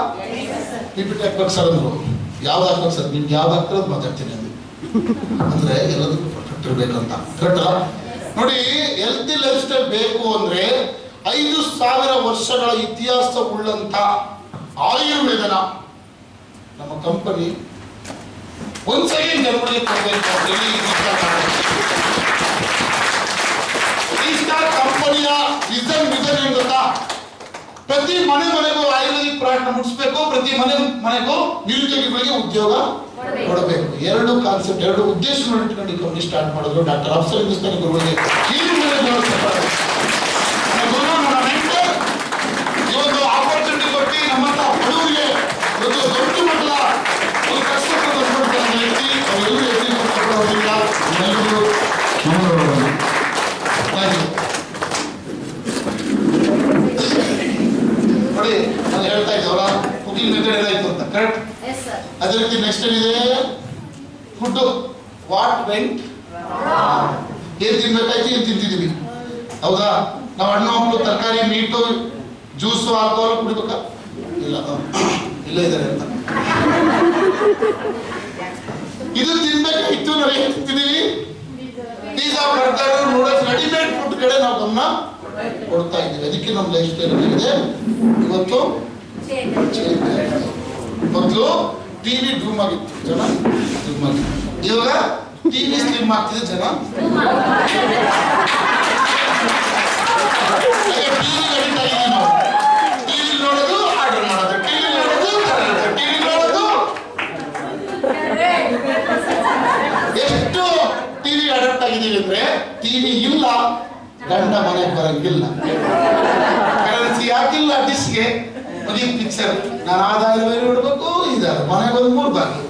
ರಿಪೀಟ್ ಹಾಕ್ಬೇಕು ಸರ್ ಅಂದ್ರು. ಯಾವ್ದು ಹಾಕ್ಬೇಕು ಸರ್, ನಿಮ್ಗೆ ಯಾವ್ದು ಹಾಕ್ತಿರೋದು ಮಾತಾಡ್ತೀನಿ ಅಂದ್ರು. ಅಂದ್ರೆ ಎಲ್ಲದಕ್ಕೂ ಪರ್ಫೆಕ್ಟ್ ಇರ್ಬೇಕಂತ ಕರೆಕ್ಟ್ ಅಲ್ಲ. ನೋಡಿ ಹೆಲ್ತಿ ಲೈಫ್ ಸ್ಟೈಲ್ ಬೇಕು ಅಂದ್ರೆ 5000 ವರ್ಷಗಳ ಇತಿಹಾಸ ಉಳ್ಳಂತ ಆಯುರ್ವೇದನ ನಮ್ಮ ಕಂಪನಿ ಒಂದ್ಸರಿ ಜನರಿಗೆ ಕೊಡಬೇಕು ಅಂತ ಹೇಳಿ ಈ ಸ್ಟಾರ್ ಕಂಪನಿಯ ವಿಷನ್ ಏನ್ ಗೊತ್ತಾ, ಪ್ರತಿ ಮನೆಗೂ ಆಯುರ್ವೇದಿಕ್ ಪ್ರಾಡಕ್ಟ್ ಮುಟ್ಟಿಸ್ಬೇಕು, ಪ್ರತಿ ಮನೆಗೂ ನಿರುದ್ಯೋಗಿಗಳಿಗೆ ಉದ್ಯೋಗ ಕೊಡಬೇಕು. 2 ಕಾನ್ಸೆಪ್ಟ್, 2 ಉದ್ದೇಶಗಳನ್ನು ಇಟ್ಕೊಂಡು ಈ ಕಂಪನಿ ಸ್ಟಾರ್ಟ್ ಮಾಡಿದ್ರು ಡಾಕ್ಟರ್ ಅಫ್ಸರ್ ಹಿಂದೂಸ್ತಾನಿ ಗುರುಗಳಿಗೆ. ಇವತ್ತು ಆಪರ್ಚುನಿಟಿ ಕೊಟ್ಟು ನಮ್ಮಂತ ಬಡವರಿಗೆ ಒಂದು ದೊಡ್ಡ ಮಟ್ಟದ ಒಂದು ಕಷ್ಟಪಟ್ಟು ವ್ಯಕ್ತಿ ನೋಡಿ ನಾನು ಹೇಳ್ತಾ ಇದ್ದವಲ್ಲ, ಕುಕಿಂಗ್ ಮೆಥಡ್ ಏನಾಯ್ತು ಅಂತ ಕರೆಕ್ಟ್. ಅದೇ ರೀತಿ ನೆಕ್ಸ್ಟ್ ಏನಿದೆ, ಫುಡ್ ವಾಟ್ ವೆಂಟ್, ಏನ್ ತಿನ್ಬೇಕಾಯ್ತು ಏನ್ ತಿಂತಿದೀವಿ ಹೌದಾ. ನಾವು ಹಣ್ಣು ಹಂಪಲು, ತರಕಾರಿ, ಮೀಟು, ಜ್ಯೂಸು, ಆಲ್ಕೋಹಾಲ್ ಕುಡಿಬೇಕಾ? ಇಲ್ಲ, ಇಲ್ಲೇ ಇದ್ದಾರೆ ಅಂತ. ಇದು ತಿನ್ಬೇಕಾಯ್ತು, ನಾವು ಏನ್ ತಿಂತಿದೀವಿ, pizza, burger, noodles, readymade food ಕಡೆ ನಾವು ಗಮನ ಕೊಡ್ತಾ ಇದ್ದೀವಿ. ಅದಕ್ಕೆ ನಮ್ಮ ಲೈಫ್ ಸ್ಟೈಲ್ ಇದೆ ಇವತ್ತು. ಮೊದಲು ಟಿವಿ ಡೂಮ್ ಆಗಿತ್ತು, ಜನ ಡೂಮ್ ಆಗಿತ್ತು. ಇವಾಗ ಟಿವಿ ಸ್ಲಿಮ್ ಆಗ್ತಿದೆ, ಜನ ಟಿವಿ ನೋಡೋದು, ಆರ್ಡರ್ ಮಾಡೋದು, ಟಿವಿ ನೋಡೋದು, ಟಿವಿ ನೋಡೋದು. ಎಷ್ಟು ಟಿವಿ ಅಡಾಪ್ಟ್ ಆಗಿದ್ದೀವಿ ಅಂದ್ರೆ, ಟಿವಿ ಇಲ್ಲ ಗಂಡ ಮನೆಗೆ ಬರಂಗಿಲ್ಲ, ಕರೆನ್ಸಿ ಹಾಕಿಲ್ಲ ಡಿಸ್ಗೆ, ಮನೆ ಪಿಕ್ಚರ್ ನಾನು ಆದಾಯ ನೋಡ್ಬೇಕು, ಇದಾರೆ ಮನೆಗೆ ಒಂದು 3 ಬಾಕಿ,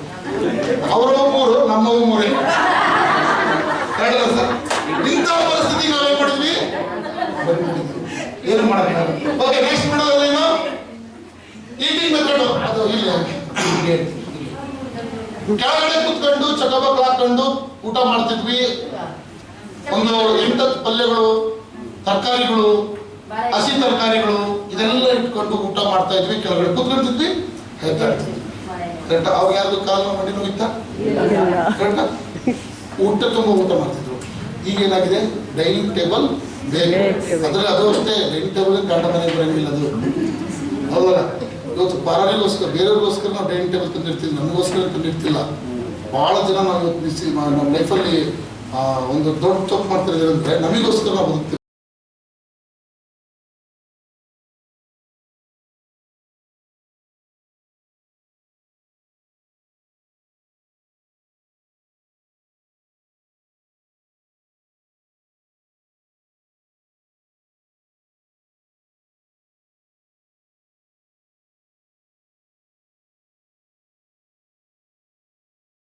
ಅವರ 3 ನಮ್ಮ 3 ಸರ್. ಇಂಥ ಪರಿಸ್ಥಿತಿ ನಾವೇನ್ ಮಾಡಿದ್ವಿ, ಏನು ಮಾಡೋದು. ಓಕೆ, ನೆಕ್ಸ್ಟ್ ಮಾಡೋದೇನು, ಹೀಗೆ ಇರ್ತಿದ್ವಿ. ಕೆಳಗಡೆ ಕುತ್ಕೊಂಡು ಚಕಬಕ್ ಹಾಕೊಂಡು ಊಟ ಮಾಡ್ತಿದ್ವಿ. ಒಂದು 8 ಪಲ್ಯಗಳು, ತರಕಾರಿಗಳು, ಹಸಿ ತರಕಾರಿಗಳು ಇದೆಲ್ಲ ಇಟ್ಕೊಂಡು ಊಟ ಮಾಡ್ತಾ ಇದ್ವಿ. ಕೆಳಗಡೆ ಕೂತ್ಕೊಳ್ತಿದ್ವಿ, ಹೇಳ್ತಾ ಇರ್ತಿದ್ವಿ. ಕರೆಕ್ಟಾ? ಅವ್ರಿಗೆ ಯಾರಿಗೂ ಕಾಲು ಮಾಡಿ ನೋವಿತ್ತ? ಕರೆಕ್ಟಾ? ಊಟ ತುಂಬ ಊಟ ಮಾಡ್ತಿದ್ರು. ಈಗ ಏನಾಗಿದೆ, ಡೈನಿಂಗ್ ಟೇಬಲ್ ಬೇರೆ. ಅದ್ರಲ್ಲಿ ಅದು ಅಷ್ಟೇ, ಡೈನಿಂಗ್ ಟೇಬಲ್ ಗಂಡ ಮನೆಗೆ ಬರಂಗಿಲ್ಲ ಅದು. ಹೌದಲ್ಲ? ಇವತ್ತು ಪಾರಾರಿಗೋಸ್ಕರ, ಬೇರೆಯವ್ರಿಗೋಸ್ಕರ ನಾವು ಡೈನಿಂಗ್ ಟೇಬಲ್ ತಂದಿರ್ತೀವಿ, ನಮಗೋಸ್ಕರ ತಂದಿರ್ತಿಲ್ಲ. ಬಹಳ ಜನ ನಾವು ಇವತ್ತು ನಮ್ಮ ಲೈಫಲ್ಲಿ ಒಂದು ದೊಡ್ಡ ತಪ್ಪು ಮಾಡ್ತಿರೋದು ಅಂದರೆ ನಮಗೋಸ್ಕರ ನಾವು ಬದುಕ್ತೀವಿ.